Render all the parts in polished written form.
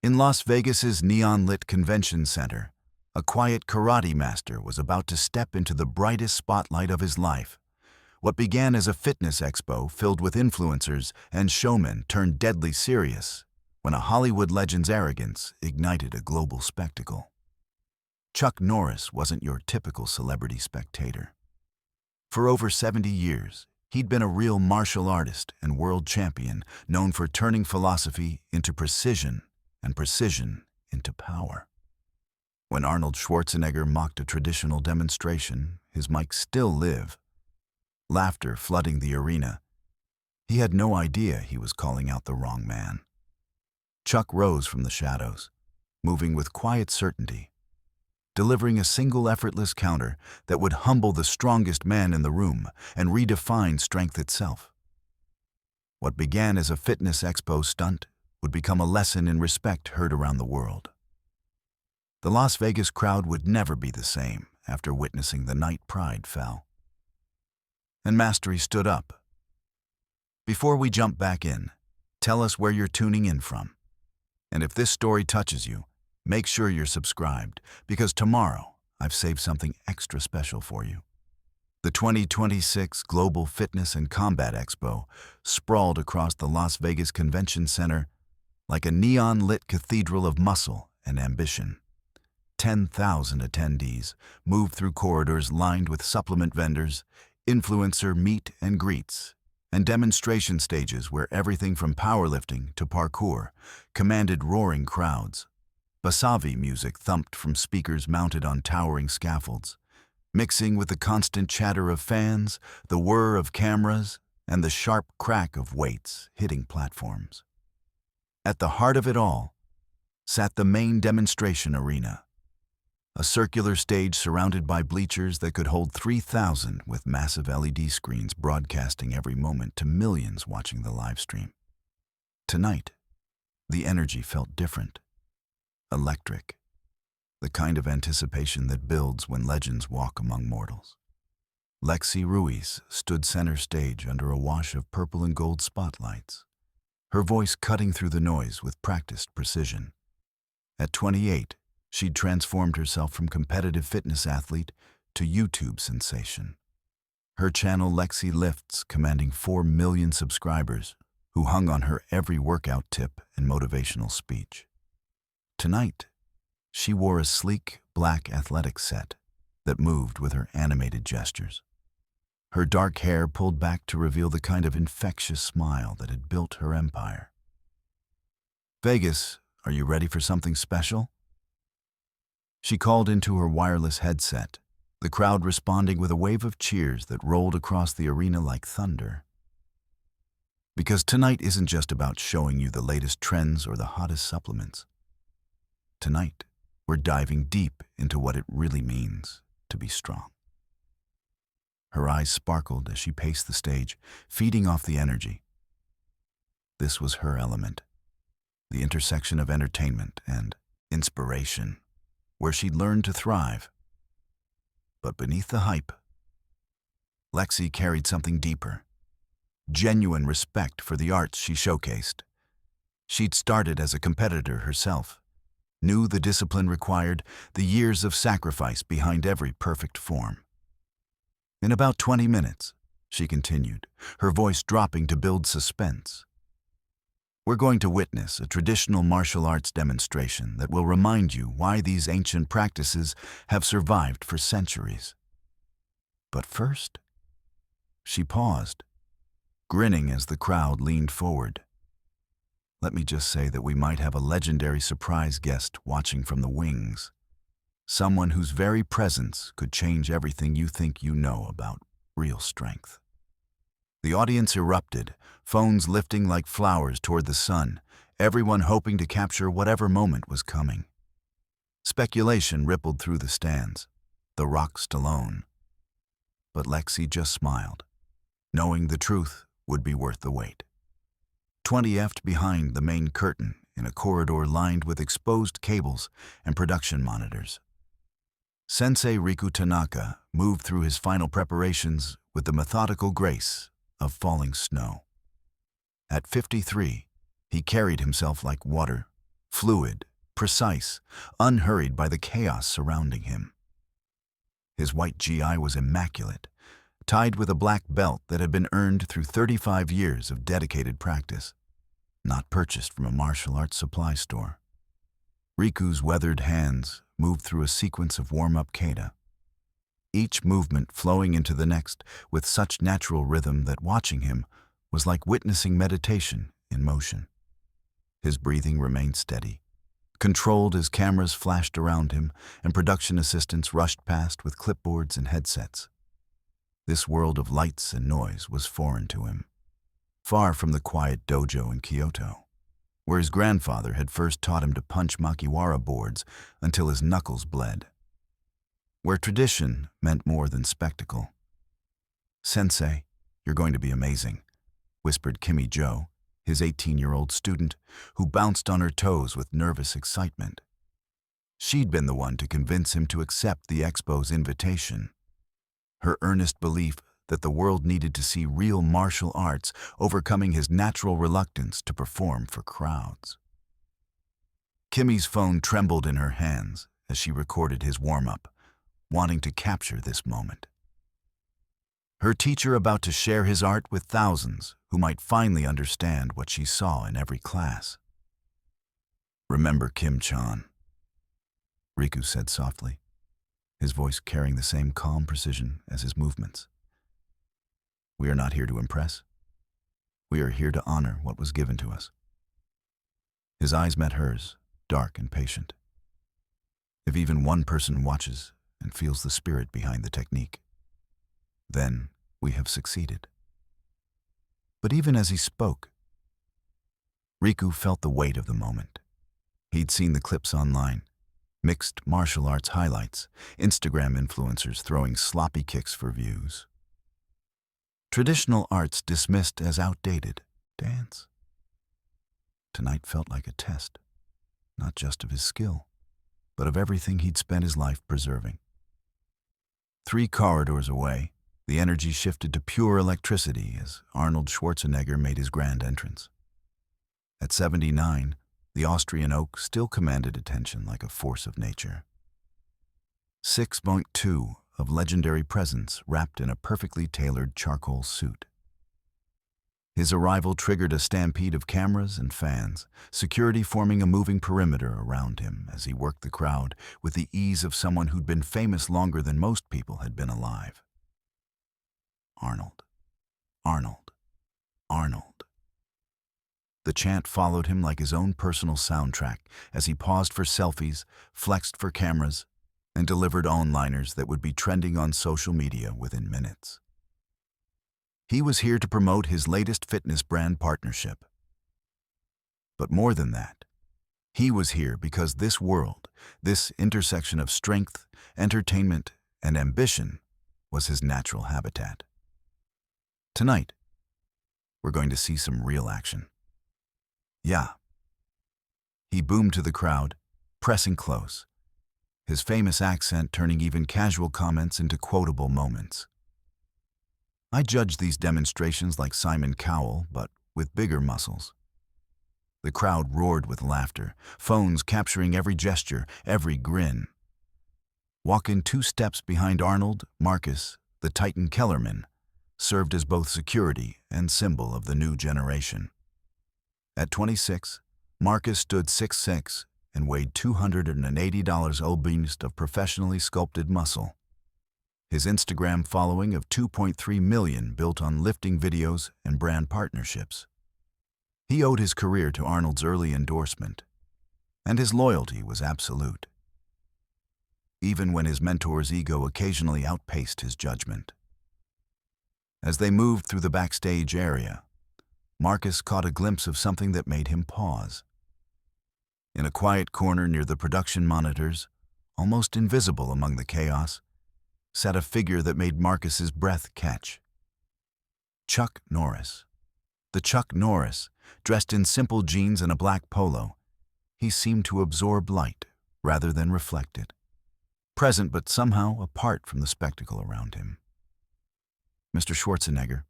In Las Vegas's neon-lit convention center, a quiet karate master was about to step into the brightest spotlight of his life. What began as a fitness expo filled with influencers and showmen turned deadly serious when a Hollywood legend's arrogance ignited a global spectacle. Chuck Norris wasn't your typical celebrity spectator. For over 70 years, he'd been a real martial artist and world champion, known for turning philosophy into precision and precision into power. When Arnold Schwarzenegger mocked a traditional demonstration, his mic still live, laughter flooding the arena. He had no idea he was calling out the wrong man. Chuck rose from the shadows, moving with quiet certainty, delivering a single effortless counter that would humble the strongest man in the room and redefine strength itself. What began as a fitness expo stunt would become a lesson in respect heard around the world. The Las Vegas crowd would never be the same after witnessing the night pride fell. And Mastery stood up. Before we jump back in, tell us where you're tuning in from. And if this story touches you, make sure you're subscribed, because tomorrow I've saved something extra special for you. The 2026 Global Fitness and Combat Expo sprawled across the Las Vegas Convention Center like a neon-lit cathedral of muscle and ambition. 10,000 attendees moved through corridors lined with supplement vendors, influencer meet and greets, and demonstration stages where everything from powerlifting to parkour commanded roaring crowds. Basavi music thumped from speakers mounted on towering scaffolds, mixing with the constant chatter of fans, the whir of cameras, and the sharp crack of weights hitting platforms. At the heart of it all sat the main demonstration arena, a circular stage surrounded by bleachers that could hold 3,000 with massive LED screens broadcasting every moment to millions watching the live stream. Tonight, the energy felt different. Electric, the kind of anticipation that builds when legends walk among mortals. Lexi Ruiz stood center stage under a wash of purple and gold spotlights, her voice cutting through the noise with practiced precision. At 28, she'd transformed herself from competitive fitness athlete to YouTube sensation. Her channel Lexi Lifts commanding 4 million subscribers who hung on her every workout tip and motivational speech. Tonight, she wore a sleek, black athletic set that moved with her animated gestures. Her dark hair pulled back to reveal the kind of infectious smile that had built her empire. Vegas, are you ready for something special? She called into her wireless headset, the crowd responding with a wave of cheers that rolled across the arena like thunder. Because tonight isn't just about showing you the latest trends or the hottest supplements. Tonight, we're diving deep into what it really means to be strong. Her eyes sparkled as she paced the stage, feeding off the energy. This was her element, the intersection of entertainment and inspiration, where she'd learned to thrive. But beneath the hype, Lexi carried something deeper, genuine respect for the arts she showcased. She'd started as a competitor herself, knew the discipline required, the years of sacrifice behind every perfect form. In about 20 minutes, she continued, her voice dropping to build suspense. We're going to witness a traditional martial arts demonstration that will remind you why these ancient practices have survived for centuries. But first, she paused, grinning as the crowd leaned forward. Let me just say that we might have a legendary surprise guest watching from the wings. Someone whose very presence could change everything you think you know about real strength. The audience erupted, phones lifting like flowers toward the sun, everyone hoping to capture whatever moment was coming. Speculation rippled through the stands. The Rock Stallone. But Lexi just smiled, knowing the truth would be worth the wait. 20th behind the main curtain in a corridor lined with exposed cables and production monitors. Sensei Riku Tanaka moved through his final preparations with the methodical grace of falling snow. At 53, he carried himself like water, fluid, precise, unhurried by the chaos surrounding him. His white GI was immaculate, tied with a black belt that had been earned through 35 years of dedicated practice, not purchased from a martial arts supply store. Riku's weathered hands moved through a sequence of warm-up kata, each movement flowing into the next with such natural rhythm that watching him was like witnessing meditation in motion. His breathing remained steady, controlled as cameras flashed around him and production assistants rushed past with clipboards and headsets. This world of lights and noise was foreign to him, far from the quiet dojo in Kyoto, where his grandfather had first taught him to punch makiwara boards until his knuckles bled, where tradition meant more than spectacle. "Sensei, you're going to be amazing," whispered Kimmy Jo, his 18-year-old student, who bounced on her toes with nervous excitement. She'd been the one to convince him to accept the expo's invitation. Her earnest belief that the world needed to see real martial arts overcoming his natural reluctance to perform for crowds. Kimmy's phone trembled in her hands as she recorded his warm-up, wanting to capture this moment. Her teacher about to share his art with thousands who might finally understand what she saw in every class. "Remember Kim-chan," Riku said softly, his voice carrying the same calm precision as his movements. "We are not here to impress. We are here to honor what was given to us." His eyes met hers, dark and patient. If even one person watches and feels the spirit behind the technique, then we have succeeded. But even as he spoke, Riku felt the weight of the moment. He'd seen the clips online, mixed martial arts highlights, Instagram influencers throwing sloppy kicks for views. Traditional arts dismissed as outdated. Dance. Tonight felt like a test, not just of his skill, but of everything he'd spent his life preserving. 3 corridors away, the energy shifted to pure electricity as Arnold Schwarzenegger made his grand entrance. At 79, the Austrian oak still commanded attention like a force of nature. 6.2 of legendary presence wrapped in a perfectly tailored charcoal suit. His arrival triggered a stampede of cameras and fans, security forming a moving perimeter around him as he worked the crowd with the ease of someone who'd been famous longer than most people had been alive. "Arnold, Arnold, Arnold." The chant followed him like his own personal soundtrack as he paused for selfies, flexed for cameras, and delivered one-liners that would be trending on social media within minutes. He was here to promote his latest fitness brand partnership. But more than that, he was here because this world, this intersection of strength, entertainment, and ambition, was his natural habitat. Tonight, we're going to see some real action. "Yeah." He boomed to the crowd, pressing close, his famous accent turning even casual comments into quotable moments. "I judge these demonstrations like Simon Cowell, but with bigger muscles." The crowd roared with laughter, phones capturing every gesture, every grin. Walk in 2 steps behind Arnold, Marcus, the Titan Kellerman, served as both security and symbol of the new generation. At 26, Marcus stood 6'6" and weighed $280 obese of professionally sculpted muscle. His Instagram following of 2.3 million built on lifting videos and brand partnerships. He owed his career to Arnold's early endorsement, and his loyalty was absolute, even when his mentor's ego occasionally outpaced his judgment. As they moved through the backstage area, Marcus caught a glimpse of something that made him pause. In a quiet corner near the production monitors, almost invisible among the chaos, sat a figure that made Marcus's breath catch. Chuck Norris. The Chuck Norris, dressed in simple jeans and a black polo, he seemed to absorb light rather than reflect it, present but somehow apart from the spectacle around him. "Mr. Schwarzenegger,"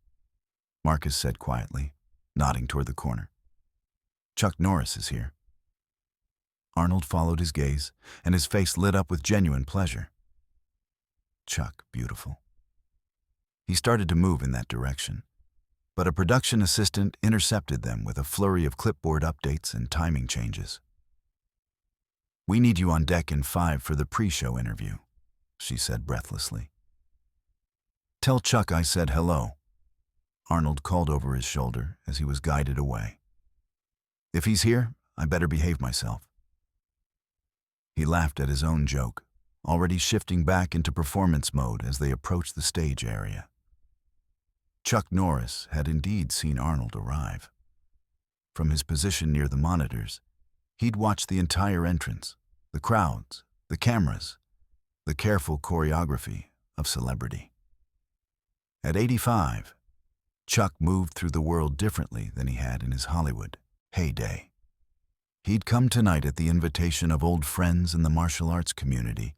Marcus said quietly, nodding toward the corner. "Chuck Norris is here." Arnold followed his gaze, and his face lit up with genuine pleasure. Chuck, beautiful. He started to move in that direction, but a production assistant intercepted them with a flurry of clipboard updates and timing changes. "We need you on deck in 5 for the pre-show interview," she said breathlessly. "Tell Chuck I said hello," Arnold called over his shoulder as he was guided away. "If he's here, I better behave myself." He laughed at his own joke, already shifting back into performance mode as they approached the stage area. Chuck Norris had indeed seen Arnold arrive. From his position near the monitors, he'd watched the entire entrance, the crowds, the cameras, the careful choreography of celebrity. At 85, Chuck moved through the world differently than he had in his Hollywood heyday. He'd come tonight at the invitation of old friends in the martial arts community,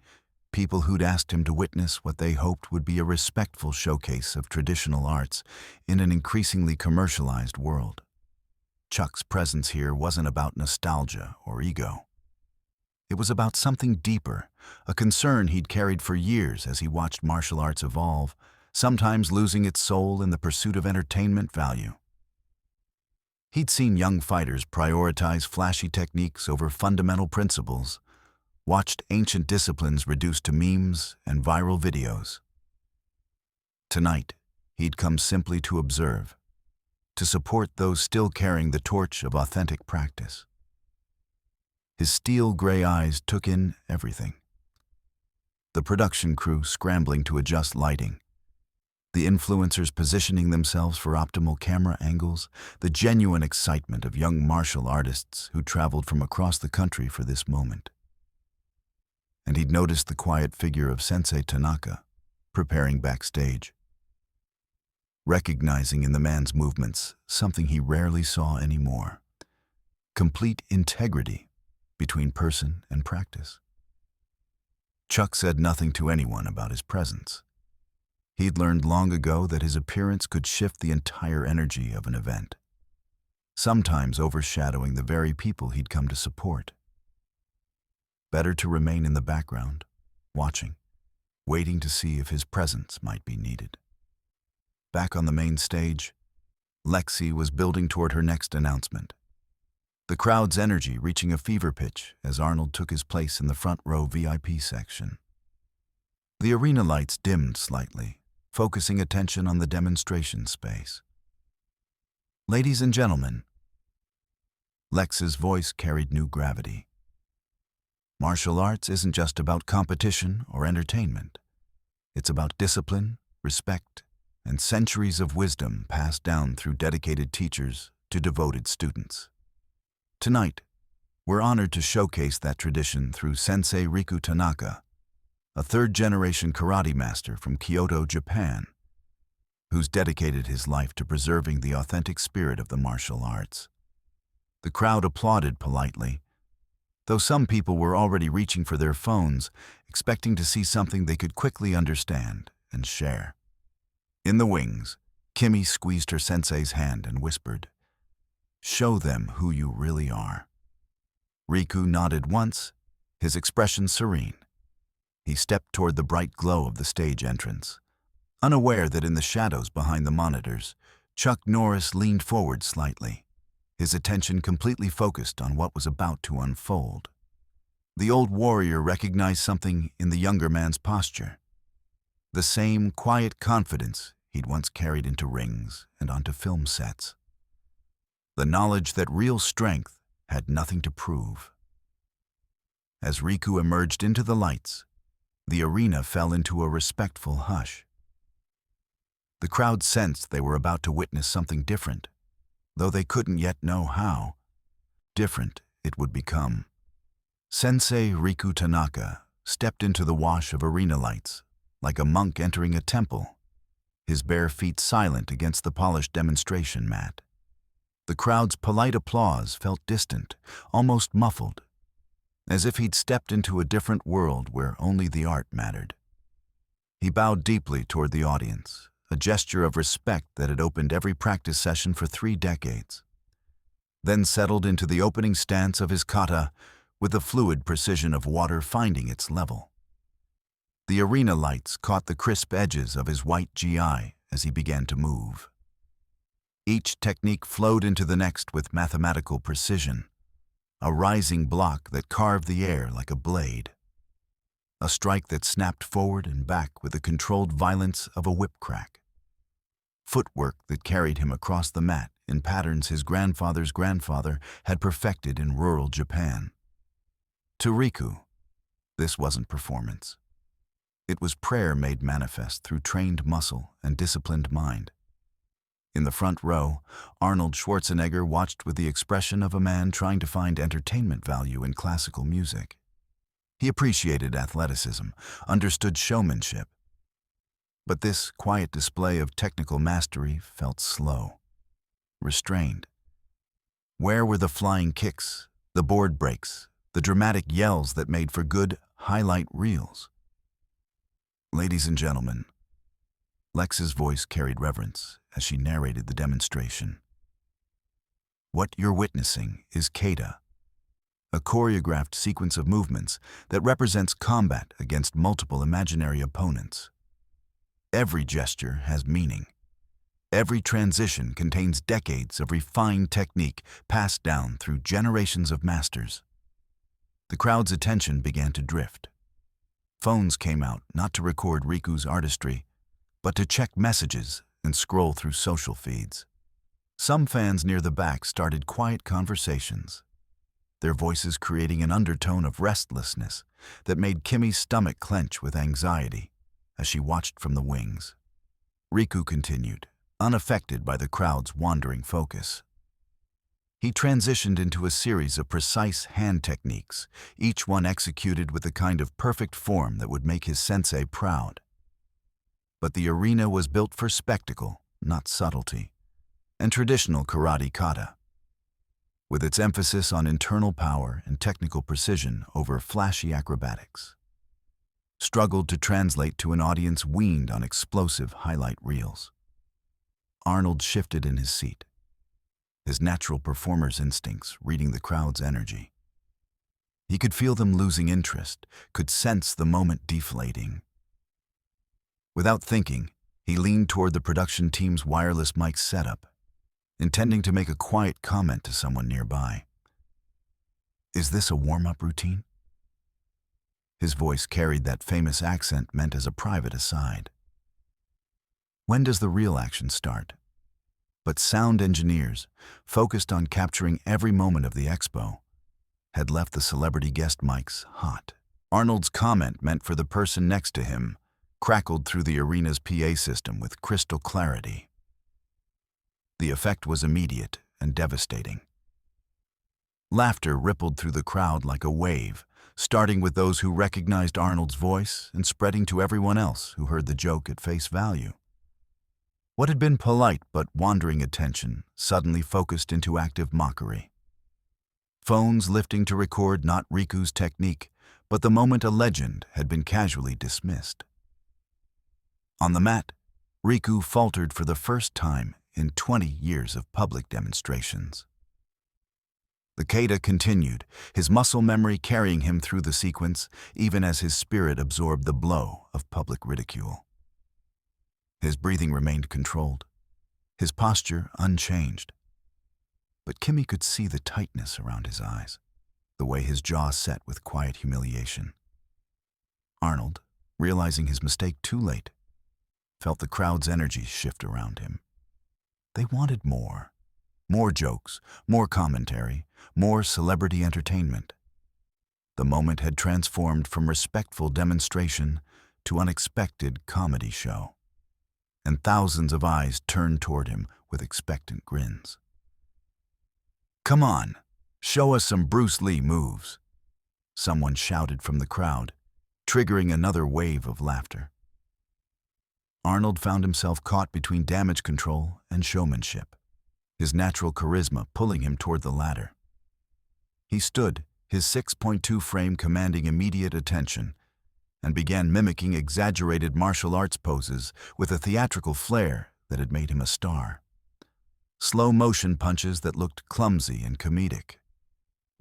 people who'd asked him to witness what they hoped would be a respectful showcase of traditional arts in an increasingly commercialized world. Chuck's presence here wasn't about nostalgia or ego. It was about something deeper, a concern he'd carried for years as he watched martial arts evolve, sometimes losing its soul in the pursuit of entertainment value. He'd seen young fighters prioritize flashy techniques over fundamental principles, watched ancient disciplines reduced to memes and viral videos. Tonight, he'd come simply to observe, to support those still carrying the torch of authentic practice. His steel gray eyes took in everything. The production crew scrambling to adjust lighting, the influencers positioning themselves for optimal camera angles, the genuine excitement of young martial artists who traveled from across the country for this moment. And he'd noticed the quiet figure of Sensei Tanaka, preparing backstage, recognizing in the man's movements something he rarely saw anymore: complete integrity between person and practice. Chuck said nothing to anyone about his presence. He'd learned long ago that his appearance could shift the entire energy of an event, sometimes overshadowing the very people he'd come to support. Better to remain in the background, watching, waiting to see if his presence might be needed. Back on the main stage, Lexi was building toward her next announcement, the crowd's energy reaching a fever pitch as Arnold took his place in the front row VIP section. The arena lights dimmed slightly, focusing attention on the demonstration space. "Ladies and gentlemen," Lex's voice carried new gravity. "Martial arts isn't just about competition or entertainment. It's about discipline, respect, and centuries of wisdom passed down through dedicated teachers to devoted students. Tonight, we're honored to showcase that tradition through Sensei Riku Tanaka, a third-generation karate master from Kyoto, Japan, who's dedicated his life to preserving the authentic spirit of the martial arts." The crowd applauded politely, though some people were already reaching for their phones, expecting to see something they could quickly understand and share. In the wings, Kimmy squeezed her sensei's hand and whispered, "Show them who you really are." Riku nodded once, his expression serene. He stepped toward the bright glow of the stage entrance, unaware that in the shadows behind the monitors, Chuck Norris leaned forward slightly, his attention completely focused on what was about to unfold. The old warrior recognized something in the younger man's posture, the same quiet confidence he'd once carried into rings and onto film sets. The knowledge that real strength had nothing to prove. As Riku emerged into the lights, the arena fell into a respectful hush. The crowd sensed they were about to witness something different, though they couldn't yet know how different it would become. Sensei Riku Tanaka stepped into the wash of arena lights, like a monk entering a temple, his bare feet silent against the polished demonstration mat. The crowd's polite applause felt distant, almost muffled, as if he'd stepped into a different world where only the art mattered. He bowed deeply toward the audience, a gesture of respect that had opened every practice session for 3 decades, then settled into the opening stance of his kata with the fluid precision of water finding its level. The arena lights caught the crisp edges of his white GI as he began to move. Each technique flowed into the next with mathematical precision, a rising block that carved the air like a blade, a strike that snapped forward and back with the controlled violence of a whip crack, footwork that carried him across the mat in patterns his grandfather's grandfather had perfected in rural Japan. To Riku, this wasn't performance. It was prayer made manifest through trained muscle and disciplined mind. In the front row, Arnold Schwarzenegger watched with the expression of a man trying to find entertainment value in classical music. He appreciated athleticism, understood showmanship. But this quiet display of technical mastery felt slow, restrained. Where were the flying kicks, the board breaks, the dramatic yells that made for good highlight reels? Ladies and gentlemen, Lex's voice carried reverence as she narrated the demonstration. What you're witnessing is kata, a choreographed sequence of movements that represents combat against multiple imaginary opponents. Every gesture has meaning. Every transition contains decades of refined technique passed down through generations of masters. The crowd's attention began to drift. Phones came out not to record Riku's artistry, but to check messages and scroll through social feeds. Some fans near the back started quiet conversations, their voices creating an undertone of restlessness that made Kimmy's stomach clench with anxiety as she watched from the wings. Riku continued, unaffected by the crowd's wandering focus. He transitioned into a series of precise hand techniques, each one executed with the kind of perfect form that would make his sensei proud. But the arena was built for spectacle, not subtlety, and traditional karate kata, with its emphasis on internal power and technical precision over flashy acrobatics, struggled to translate to an audience weaned on explosive highlight reels. Arnold shifted in his seat, his natural performer's instincts reading the crowd's energy. He could feel them losing interest, could sense the moment deflating. Without thinking, he leaned toward the production team's wireless mic setup, intending to make a quiet comment to someone nearby. "Is this a warm-up routine?" His voice carried that famous accent meant as a private aside. "When does the real action start?" But sound engineers, focused on capturing every moment of the expo, had left the celebrity guest mics hot. Arnold's comment meant for the person next to him crackled through the arena's PA system with crystal clarity. The effect was immediate and devastating. Laughter rippled through the crowd like a wave, starting with those who recognized Arnold's voice and spreading to everyone else who heard the joke at face value. What had been polite but wandering attention suddenly focused into active mockery. Phones lifting to record not Riku's technique, but the moment a legend had been casually dismissed. On the mat, Riku faltered for the first time in 20 years of public demonstrations. The kata continued, his muscle memory carrying him through the sequence, even as his spirit absorbed the blow of public ridicule. His breathing remained controlled, his posture unchanged. But Kimmy could see the tightness around his eyes, the way his jaw set with quiet humiliation. Arnold, realizing his mistake too late, felt the crowd's energy shift around him. They wanted more. More jokes, more commentary, more celebrity entertainment. The moment had transformed from respectful demonstration to unexpected comedy show, and thousands of eyes turned toward him with expectant grins. "Come on, show us some Bruce Lee moves," someone shouted from the crowd, triggering another wave of laughter. Arnold found himself caught between damage control and showmanship, his natural charisma pulling him toward the latter. He stood, his 6.2 frame commanding immediate attention, and began mimicking exaggerated martial arts poses with a theatrical flair that had made him a star. Slow motion punches that looked clumsy and comedic,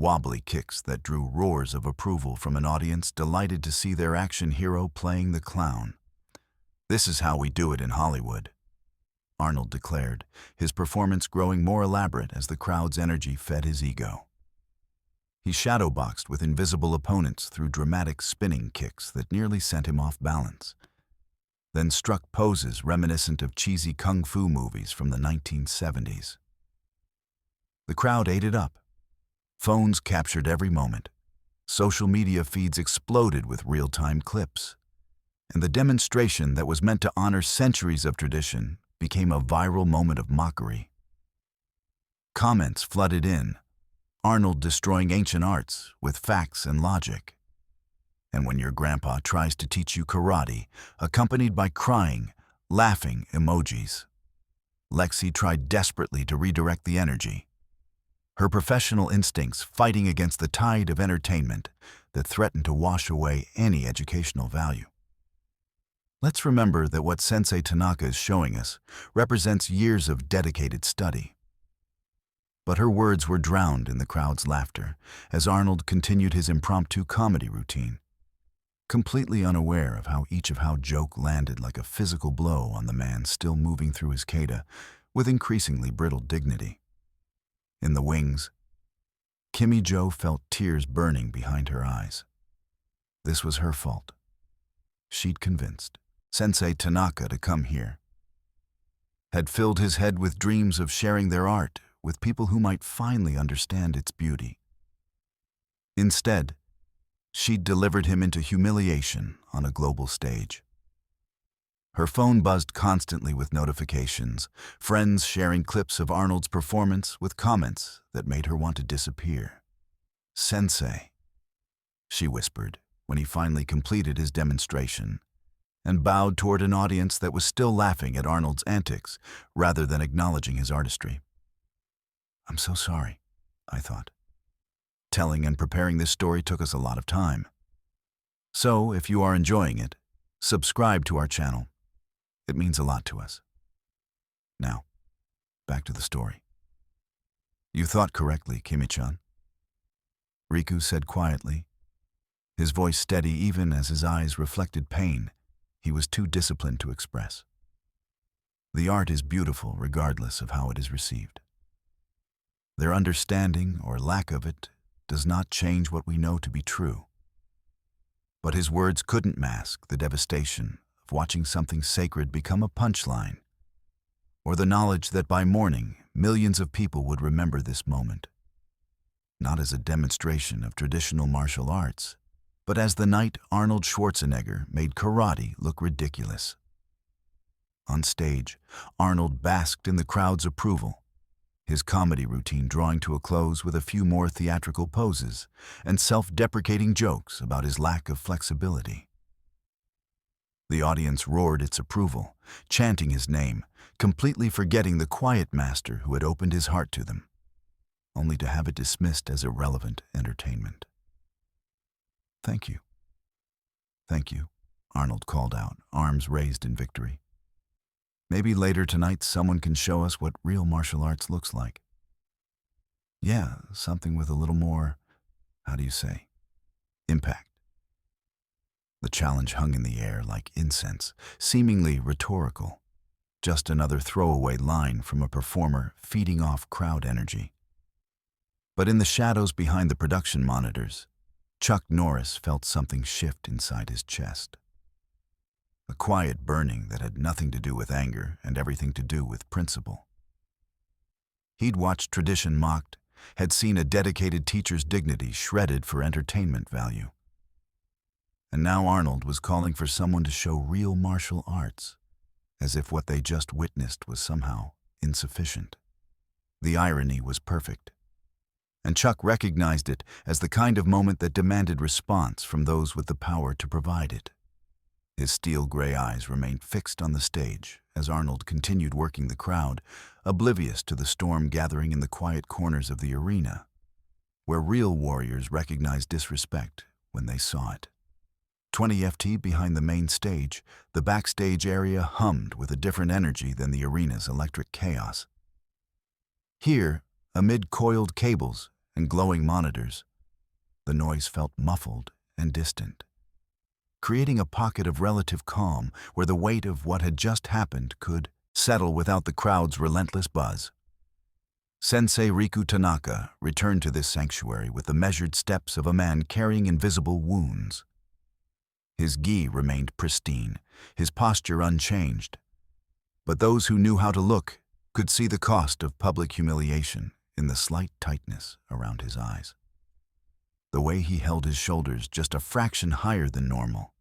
wobbly kicks that drew roars of approval from an audience delighted to see their action hero playing the clown. "This is how we do it in Hollywood," Arnold declared, his performance growing more elaborate as the crowd's energy fed his ego. He shadowboxed with invisible opponents through dramatic spinning kicks that nearly sent him off balance, then struck poses reminiscent of cheesy kung fu movies from the 1970s. The crowd ate it up. Phones captured every moment. Social media feeds exploded with real-time clips. And the demonstration that was meant to honor centuries of tradition became a viral moment of mockery. Comments flooded in, Arnold destroying ancient arts with facts and logic. And when your grandpa tries to teach you karate, accompanied by crying, laughing emojis. Lexi tried desperately to redirect the energy, her professional instincts fighting against the tide of entertainment that threatened to wash away any educational value. Let's remember that what Sensei Tanaka is showing us represents years of dedicated study. But her words were drowned in the crowd's laughter as Arnold continued his impromptu comedy routine, completely unaware of how each joke landed like a physical blow on the man still moving through his kata with increasingly brittle dignity. In the wings, Kimmy Jo felt tears burning behind her eyes. This was her fault. She'd convinced Sensei Tanaka to come here, had filled his head with dreams of sharing their art with people who might finally understand its beauty. Instead, she'd delivered him into humiliation on a global stage. Her phone buzzed constantly with notifications, friends sharing clips of Arnold's performance with comments that made her want to disappear. "Sensei," she whispered when he finally completed his demonstration, and bowed toward an audience that was still laughing at Arnold's antics rather than acknowledging his artistry. "I'm so sorry," I thought. Telling and preparing this story took us a lot of time. So, if you are enjoying it, subscribe to our channel. It means a lot to us. Now, back to the story. "You thought correctly, Kimi-chan," Riku said quietly, his voice steady even as his eyes reflected pain he was too disciplined to express. "The art is beautiful regardless of how it is received. Their understanding or lack of it does not change what we know to be true." But his words couldn't mask the devastation of watching something sacred become a punchline, or the knowledge that by morning, millions of people would remember this moment, not as a demonstration of traditional martial arts, but as the night Arnold Schwarzenegger made karate look ridiculous. On stage, Arnold basked in the crowd's approval, his comedy routine drawing to a close with a few more theatrical poses and self-deprecating jokes about his lack of flexibility. The audience roared its approval, chanting his name, completely forgetting the quiet master who had opened his heart to them, only to have it dismissed as irrelevant entertainment. "Thank you. Thank you," Arnold called out, arms raised in victory. "Maybe later tonight someone can show us what real martial arts looks like. Yeah, something with a little more, how do you say, impact." The challenge hung in the air like incense, seemingly rhetorical, just another throwaway line from a performer feeding off crowd energy. But in the shadows behind the production monitors, Chuck Norris felt something shift inside his chest. A quiet burning that had nothing to do with anger and everything to do with principle. He'd watched tradition mocked, had seen a dedicated teacher's dignity shredded for entertainment value. And now Arnold was calling for someone to show real martial arts, as if what they just witnessed was somehow insufficient. The irony was perfect, and Chuck recognized it as the kind of moment that demanded response from those with the power to provide it. His steel-gray eyes remained fixed on the stage as Arnold continued working the crowd, oblivious to the storm gathering in the quiet corners of the arena, where real warriors recognized disrespect when they saw it. 20 FT behind the main stage, the backstage area hummed with a different energy than the arena's electric chaos. Here, amid coiled cables and glowing monitors, the noise felt muffled and distant, creating a pocket of relative calm where the weight of what had just happened could settle without the crowd's relentless buzz. Sensei Riku Tanaka returned to this sanctuary with the measured steps of a man carrying invisible wounds. His gi remained pristine, his posture unchanged. But those who knew how to look could see the cost of public humiliation in the slight tightness around his eyes. The way he held his shoulders just a fraction higher than normal.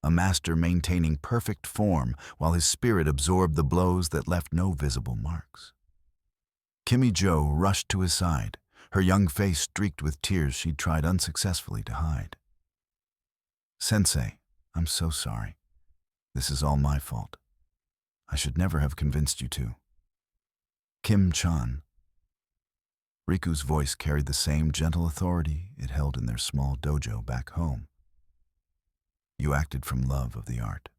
A master maintaining perfect form while his spirit absorbed the blows that left no visible marks. Kimi-Jo rushed to his side, her young face streaked with tears she'd tried unsuccessfully to hide. "Sensei, I'm so sorry. This is all my fault. I should never have convinced you to." "Kim-chan." Riku's voice carried the same gentle authority it held in their small dojo back home. "You acted from love of the art.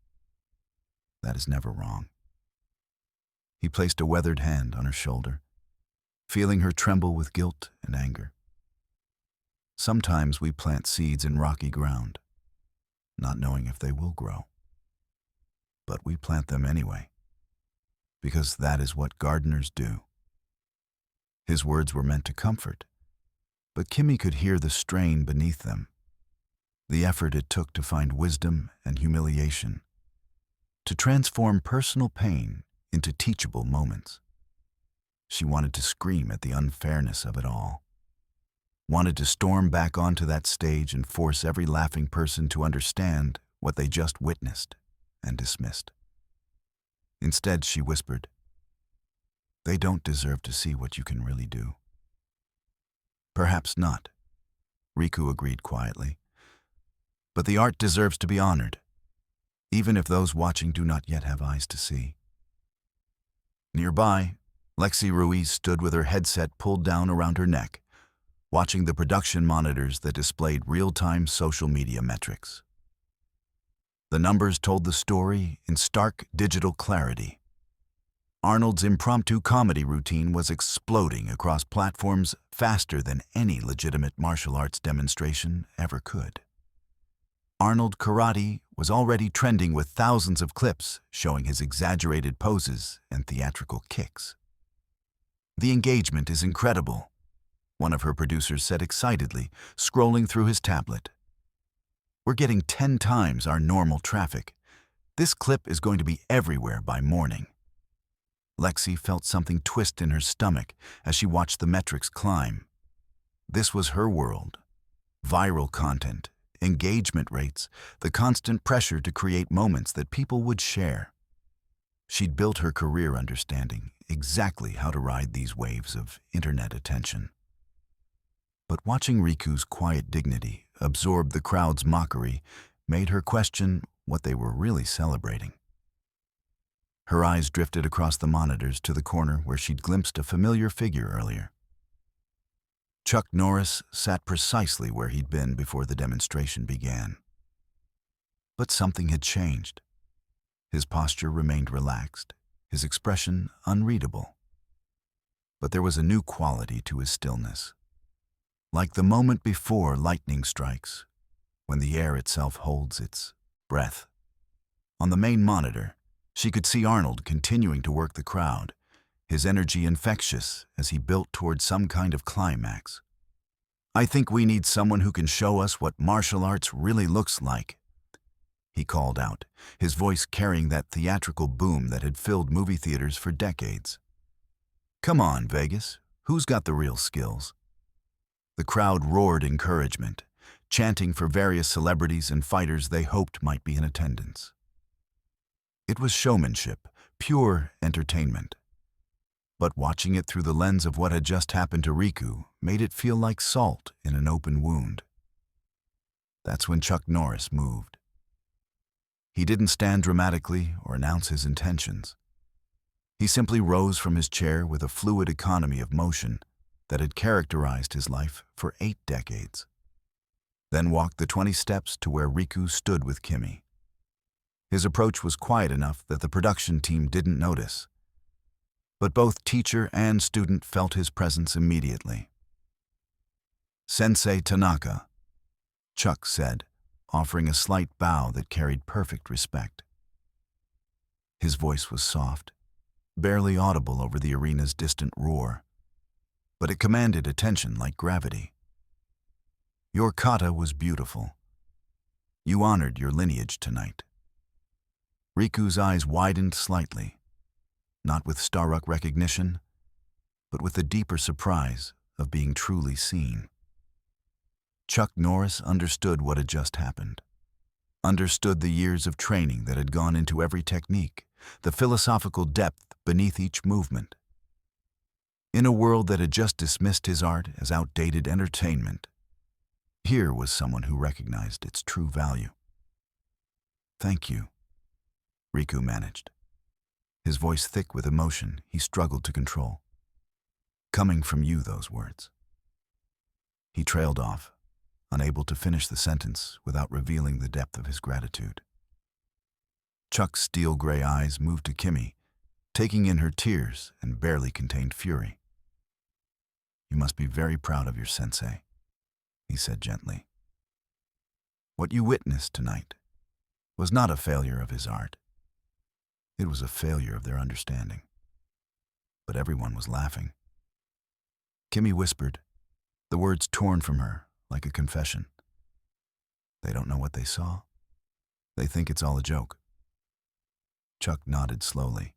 That is never wrong." He placed a weathered hand on her shoulder, feeling her tremble with guilt and anger. "Sometimes we plant seeds in rocky ground, not knowing if they will grow. But we plant them anyway, because that is what gardeners do." His words were meant to comfort, but Kimi could hear the strain beneath them, the effort it took to find wisdom and humiliation, to transform personal pain into teachable moments. She wanted to scream at the unfairness of it all, wanted to storm back onto that stage and force every laughing person to understand what they just witnessed and dismissed. Instead, she whispered, "They don't deserve to see what you can really do." "Perhaps not," Riku agreed quietly. "But the art deserves to be honored, even if those watching do not yet have eyes to see." Nearby, Lexi Ruiz stood with her headset pulled down around her neck, watching the production monitors that displayed real-time social media metrics. The numbers told the story in stark digital clarity. Arnold's impromptu comedy routine was exploding across platforms faster than any legitimate martial arts demonstration ever could. Arnold Karate was already trending with thousands of clips showing his exaggerated poses and theatrical kicks. "The engagement is incredible," one of her producers said excitedly, scrolling through his tablet. "We're getting 10 times our normal traffic. This clip is going to be everywhere by morning." Lexi felt something twist in her stomach as she watched the metrics climb. This was her world. Viral content, engagement rates, the constant pressure to create moments that people would share. She'd built her career understanding exactly how to ride these waves of internet attention. But watching Riku's quiet dignity absorb the crowd's mockery made her question what they were really celebrating. Her eyes drifted across the monitors to the corner where she'd glimpsed a familiar figure earlier. Chuck Norris sat precisely where he'd been before the demonstration began. But something had changed. His posture remained relaxed, his expression unreadable. But there was a new quality to his stillness. Like the moment before lightning strikes, when the air itself holds its breath. On the main monitor, she could see Arnold continuing to work the crowd, his energy infectious as he built toward some kind of climax. "I think we need someone who can show us what martial arts really looks like," he called out, his voice carrying that theatrical boom that had filled movie theaters for decades. "Come on, Vegas, who's got the real skills?" The crowd roared encouragement, chanting for various celebrities and fighters they hoped might be in attendance. It was showmanship, pure entertainment. But watching it through the lens of what had just happened to Riku made it feel like salt in an open wound. That's when Chuck Norris moved. He didn't stand dramatically or announce his intentions. He simply rose from his chair with a fluid economy of motion that had characterized his life for 8 decades. Then walked the 20 steps to where Riku stood with Kimi. His approach was quiet enough that the production team didn't notice. But both teacher and student felt his presence immediately. "Sensei Tanaka," Chuck said, offering a slight bow that carried perfect respect. His voice was soft, barely audible over the arena's distant roar, but it commanded attention like gravity. "Your kata was beautiful. You honored your lineage tonight." Riku's eyes widened slightly, not with Starruck recognition, but with the deeper surprise of being truly seen. Chuck Norris understood what had just happened, understood the years of training that had gone into every technique, the philosophical depth beneath each movement. In a world that had just dismissed his art as outdated entertainment, here was someone who recognized its true value. "Thank you," Riku managed, his voice thick with emotion he struggled to control. "Coming from you, those words." He trailed off, unable to finish the sentence without revealing the depth of his gratitude. Chuck's steel-gray eyes moved to Kimmy, taking in her tears and barely contained fury. "You must be very proud of your sensei," he said gently. "What you witnessed tonight was not a failure of his art. It was a failure of their understanding." But everyone was laughing. Kimmy whispered, the words torn from her like a confession. "They don't know what they saw. They think it's all a joke." Chuck nodded slowly.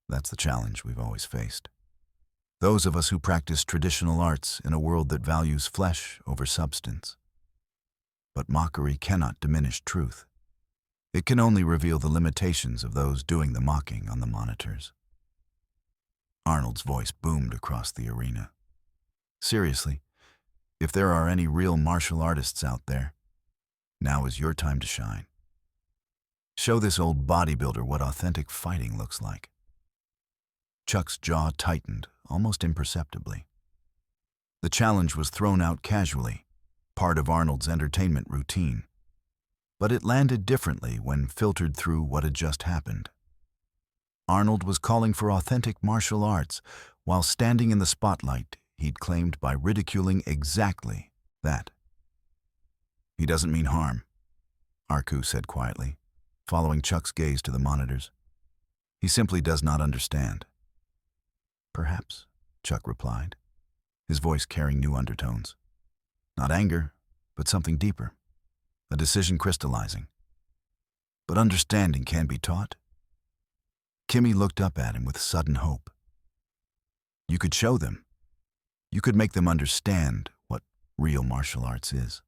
"That's the challenge we've always faced. Those of us who practice traditional arts in a world that values flesh over substance. But mockery cannot diminish truth. It can only reveal the limitations of those doing the mocking on the monitors." Arnold's voice boomed across the arena. "Seriously, if there are any real martial artists out there, now is your time to shine. Show this old bodybuilder what authentic fighting looks like." Chuck's jaw tightened, almost imperceptibly. The challenge was thrown out casually, part of Arnold's entertainment routine. But it landed differently when filtered through what had just happened. Arnold was calling for authentic martial arts while standing in the spotlight he'd claimed by ridiculing exactly that. "He doesn't mean harm," Arku said quietly, following Chuck's gaze to the monitors. "He simply does not understand." "Perhaps," Chuck replied, his voice carrying new undertones. "Not anger, but something deeper. A decision crystallizing. But understanding can be taught." Kimmy looked up at him with sudden hope. "You could show them. You could make them understand what real martial arts is."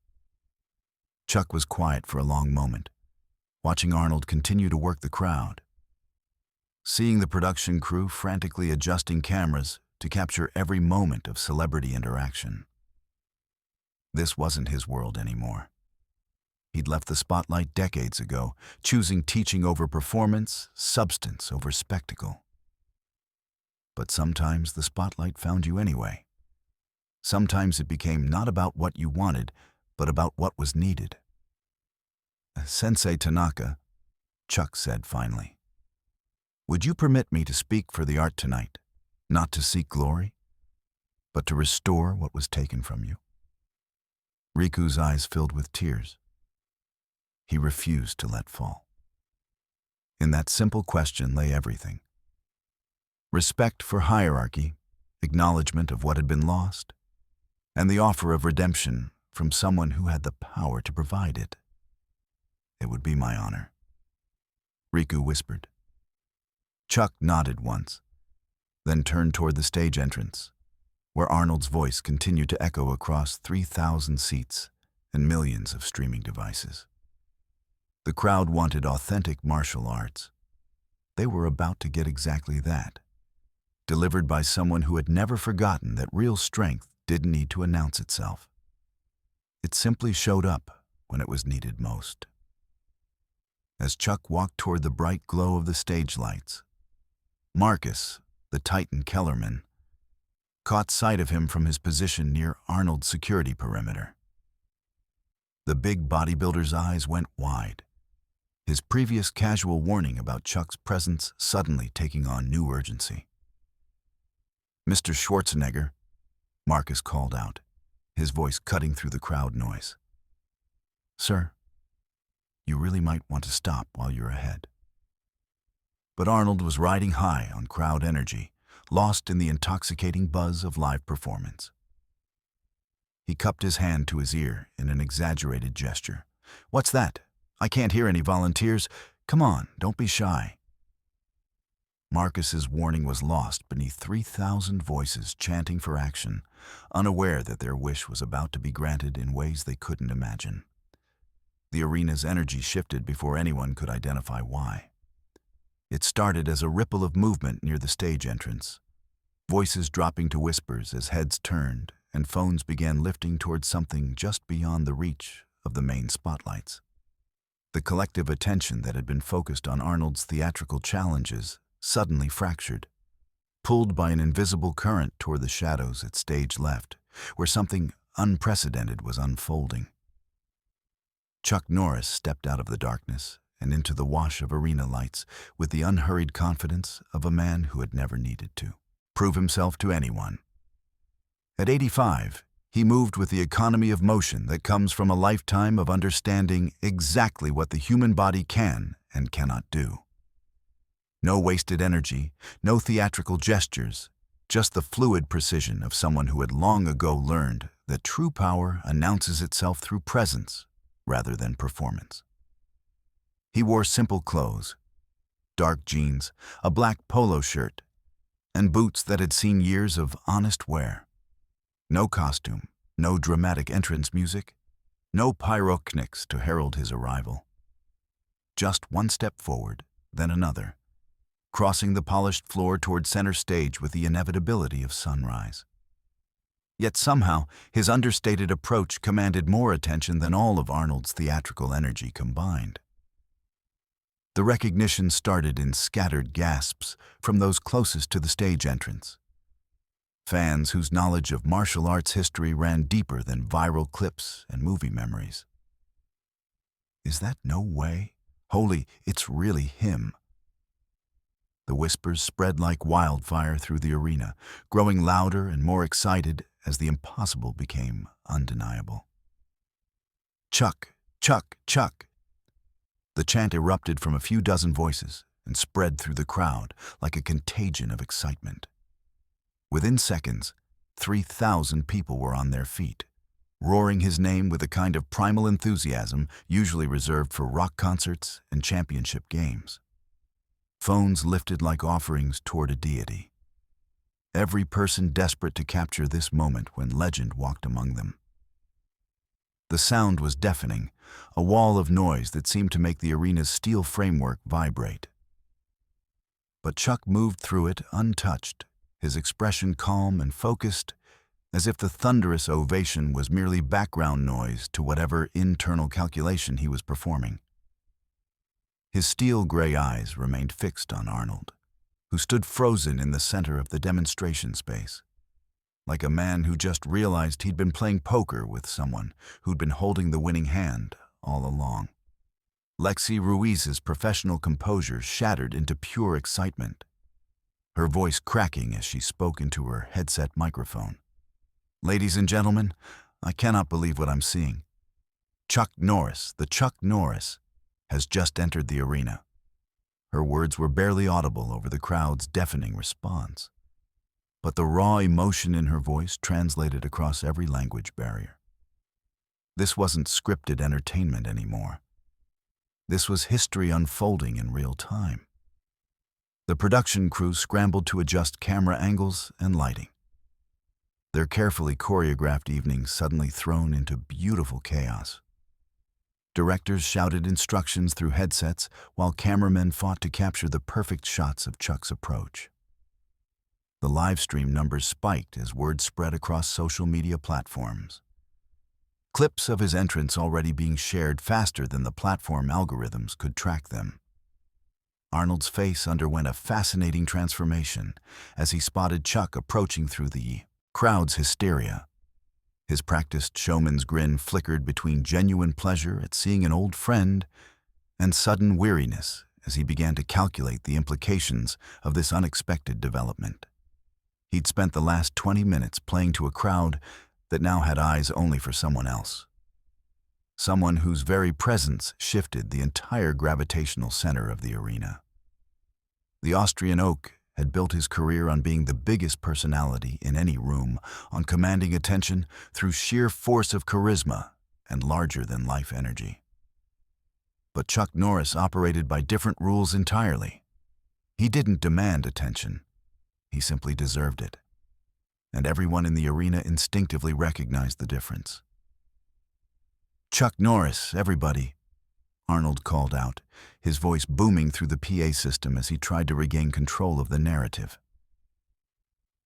Chuck was quiet for a long moment, watching Arnold continue to work the crowd. Seeing the production crew frantically adjusting cameras to capture every moment of celebrity interaction. This wasn't his world anymore. He'd left the spotlight decades ago, choosing teaching over performance, substance over spectacle. But sometimes the spotlight found you anyway. Sometimes it became not about what you wanted, but about what was needed. "Sensei Tanaka," Chuck said finally, "would you permit me to speak for the art tonight, not to seek glory, but to restore what was taken from you?" Riku's eyes filled with tears. He refused to let fall. In that simple question lay everything. Respect for hierarchy, acknowledgement of what had been lost, and the offer of redemption from someone who had the power to provide it. "It would be my honor," Riku whispered. Chuck nodded once, then turned toward the stage entrance, where Arnold's voice continued to echo across 3,000 seats and millions of streaming devices. The crowd wanted authentic martial arts. They were about to get exactly that, delivered by someone who had never forgotten that real strength didn't need to announce itself. It simply showed up when it was needed most. As Chuck walked toward the bright glow of the stage lights, Marcus, the Titan Kellerman, caught sight of him from his position near Arnold's security perimeter. The big bodybuilder's eyes went wide, his previous casual warning about Chuck's presence suddenly taking on new urgency. "Mr. Schwarzenegger," Marcus called out, his voice cutting through the crowd noise. "Sir, you really might want to stop while you're ahead." But Arnold was riding high on crowd energy, lost in the intoxicating buzz of live performance. He cupped his hand to his ear in an exaggerated gesture. "What's that? I can't hear any volunteers. Come on, don't be shy." Marcus's warning was lost beneath 3,000 voices chanting for action, unaware that their wish was about to be granted in ways they couldn't imagine. The arena's energy shifted before anyone could identify why. It started as a ripple of movement near the stage entrance, voices dropping to whispers as heads turned and phones began lifting towards something just beyond the reach of the main spotlights. The collective attention that had been focused on Arnold's theatrical challenges suddenly fractured, pulled by an invisible current toward the shadows at stage left, where something unprecedented was unfolding. Chuck Norris stepped out of the darkness and into the wash of arena lights with the unhurried confidence of a man who had never needed to prove himself to anyone. At 85, he moved with the economy of motion that comes from a lifetime of understanding exactly what the human body can and cannot do. No wasted energy, no theatrical gestures, just the fluid precision of someone who had long ago learned that true power announces itself through presence rather than performance. He wore simple clothes, dark jeans, a black polo shirt, and boots that had seen years of honest wear. No costume, no dramatic entrance music, no pyrotechnics to herald his arrival. Just one step forward, then another, crossing the polished floor toward center stage with the inevitability of sunrise. Yet somehow, his understated approach commanded more attention than all of Arnold's theatrical energy combined. The recognition started in scattered gasps from those closest to the stage entrance. Fans whose knowledge of martial arts history ran deeper than viral clips and movie memories. "Is that no way? Holy, it's really him." The whispers spread like wildfire through the arena, growing louder and more excited as the impossible became undeniable. "Chuck! Chuck! Chuck!" The chant erupted from a few dozen voices and spread through the crowd like a contagion of excitement. Within seconds, 3,000 people were on their feet, roaring his name with a kind of primal enthusiasm usually reserved for rock concerts and championship games. Phones lifted like offerings toward a deity. Every person desperate to capture this moment when legend walked among them. The sound was deafening, a wall of noise that seemed to make the arena's steel framework vibrate. But Chuck moved through it untouched, his expression calm and focused, as if the thunderous ovation was merely background noise to whatever internal calculation he was performing. His steel-gray eyes remained fixed on Arnold, who stood frozen in the center of the demonstration space, like a man who just realized he'd been playing poker with someone who'd been holding the winning hand all along. Lexi Ruiz's professional composure shattered into pure excitement, her voice cracking as she spoke into her headset microphone. "Ladies and gentlemen, I cannot believe what I'm seeing. Chuck Norris, the Chuck Norris, has just entered the arena." Her words were barely audible over the crowd's deafening response, but the raw emotion in her voice translated across every language barrier. This wasn't scripted entertainment anymore. This was history unfolding in real time. The production crew scrambled to adjust camera angles and lighting, their carefully choreographed evening suddenly thrown into beautiful chaos. Directors shouted instructions through headsets while cameramen fought to capture the perfect shots of Chuck's approach. The live stream numbers spiked as word spread across social media platforms, clips of his entrance already being shared faster than the platform algorithms could track them. Arnold's face underwent a fascinating transformation as he spotted Chuck approaching through the crowd's hysteria. His practiced showman's grin flickered between genuine pleasure at seeing an old friend and sudden weariness as he began to calculate the implications of this unexpected development. He'd spent the last 20 minutes playing to a crowd that now had eyes only for someone else. Someone whose very presence shifted the entire gravitational center of the arena. The Austrian oak had built his career on being the biggest personality in any room, on commanding attention through sheer force of charisma and larger-than-life energy. But Chuck Norris operated by different rules entirely. He didn't demand attention. He simply deserved it. And everyone in the arena instinctively recognized the difference. "Chuck Norris, everybody," Arnold called out, his voice booming through the PA system as he tried to regain control of the narrative.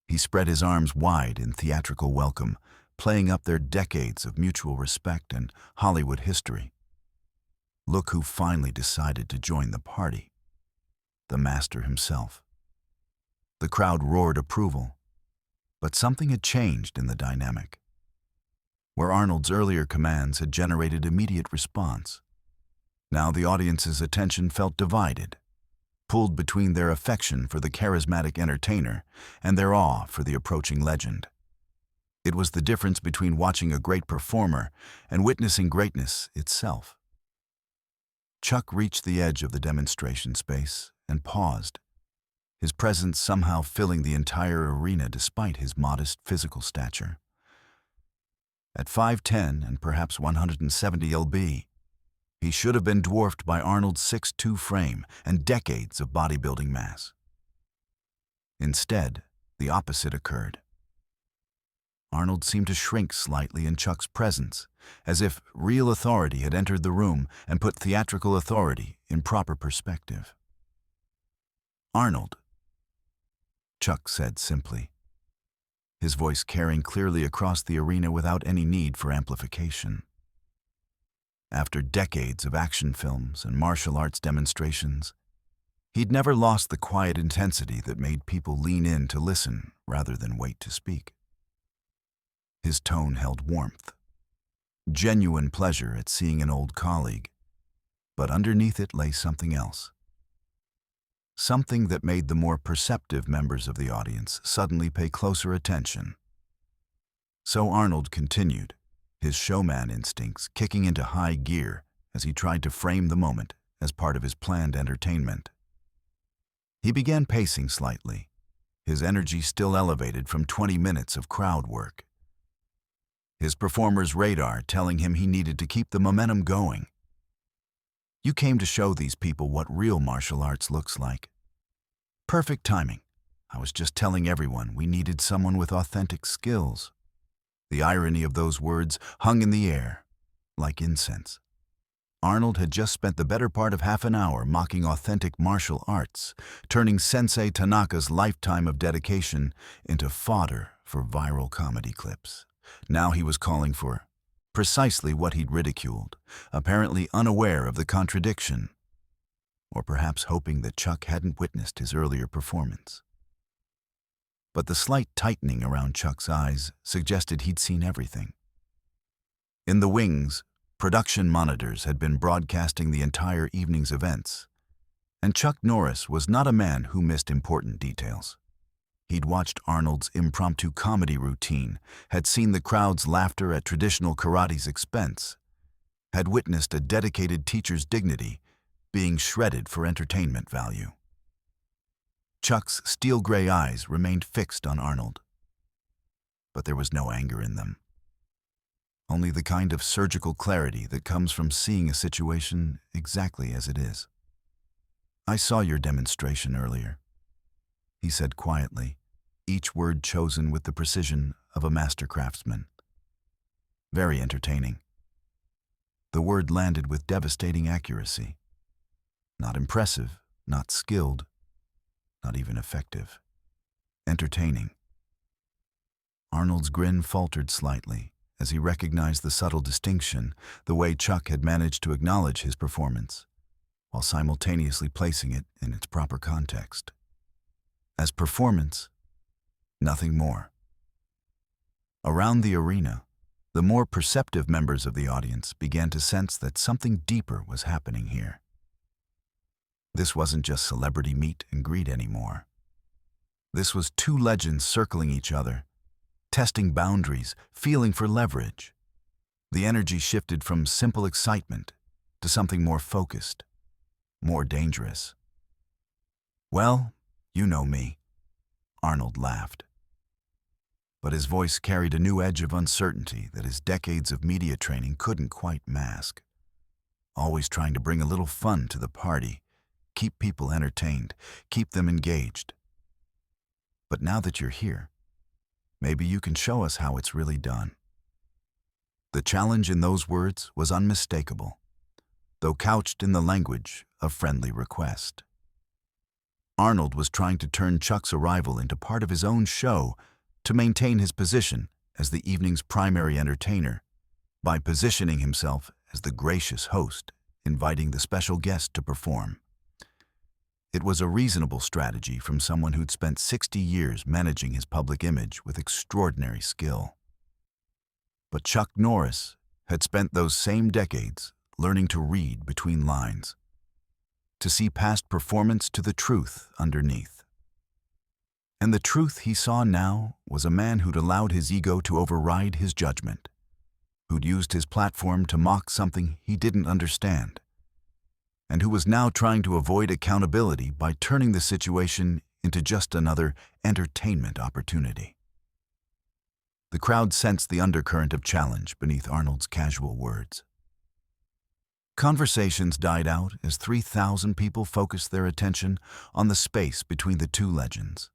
He spread his arms wide in theatrical welcome, playing up their decades of mutual respect and Hollywood history. Look who finally decided to join the party. The master himself. The crowd roared approval, but something had changed in the dynamic. Where Arnold's earlier commands had generated immediate response, now the audience's attention felt divided, pulled between their affection for the charismatic entertainer and their awe for the approaching legend. It was the difference between watching a great performer and witnessing greatness itself. Chuck reached the edge of the demonstration space and paused, his presence somehow filling the entire arena despite his modest physical stature. At 5'10" and perhaps 170 lb, he should have been dwarfed by Arnold's 6'2" frame and decades of bodybuilding mass. Instead, the opposite occurred. Arnold seemed to shrink slightly in Chuck's presence, as if real authority had entered the room and put theatrical authority in proper perspective. "Arnold," Chuck said simply, his voice carrying clearly across the arena without any need for amplification. After decades of action films and martial arts demonstrations, he'd never lost the quiet intensity that made people lean in to listen rather than wait to speak. His tone held warmth, genuine pleasure at seeing an old colleague, but underneath it lay something else. Something that made the more perceptive members of the audience suddenly pay closer attention. So Arnold continued, his showman instincts kicking into high gear as he tried to frame the moment as part of his planned entertainment. He began pacing slightly, his energy still elevated from 20 minutes of crowd work. His performer's radar telling him he needed to keep the momentum going. "You came to show these people what real martial arts looks like." Perfect timing. I was just telling everyone we needed someone with authentic skills. The irony of those words hung in the air, like incense. Arnold had just spent the better part of half an hour mocking authentic martial arts, turning Sensei Tanaka's lifetime of dedication into fodder for viral comedy clips. Now he was calling for precisely what he'd ridiculed, apparently unaware of the contradiction, or perhaps hoping that Chuck hadn't witnessed his earlier performance. But the slight tightening around Chuck's eyes suggested he'd seen everything. In the wings, production monitors had been broadcasting the entire evening's events, and Chuck Norris was not a man who missed important details. He'd watched Arnold's impromptu comedy routine, had seen the crowd's laughter at traditional karate's expense, had witnessed a dedicated teacher's dignity being shredded for entertainment value. Chuck's steel-gray eyes remained fixed on Arnold, but there was no anger in them. Only the kind of surgical clarity that comes from seeing a situation exactly as it is. "I saw your demonstration earlier," he said quietly, each word chosen with the precision of a master craftsman. "Very entertaining." The word landed with devastating accuracy. Not impressive, not skilled, not even effective. Entertaining. Arnold's grin faltered slightly as he recognized the subtle distinction, the way Chuck had managed to acknowledge his performance, while simultaneously placing it in its proper context. As performance, nothing more. Around the arena, the more perceptive members of the audience began to sense that something deeper was happening here. This wasn't just celebrity meet and greet anymore. This was two legends circling each other, testing boundaries, feeling for leverage. The energy shifted from simple excitement to something more focused, more dangerous. "Well, you know me," Arnold laughed. But his voice carried a new edge of uncertainty that his decades of media training couldn't quite mask. Always trying to bring a little fun to the party, keep people entertained, keep them engaged. "But now that you're here, maybe you can show us how it's really done." The challenge in those words was unmistakable, though couched in the language of friendly request. Arnold was trying to turn Chuck's arrival into part of his own show to maintain his position as the evening's primary entertainer by positioning himself as the gracious host, inviting the special guest to perform. It was a reasonable strategy from someone who'd spent 60 years managing his public image with extraordinary skill. But Chuck Norris had spent those same decades learning to read between lines, to see past performance to the truth underneath. And the truth he saw now was a man who'd allowed his ego to override his judgment, who'd used his platform to mock something he didn't understand, and who was now trying to avoid accountability by turning the situation into just another entertainment opportunity. The crowd sensed the undercurrent of challenge beneath Arnold's casual words. Conversations died out as 3,000 people focused their attention on the space between the two legends.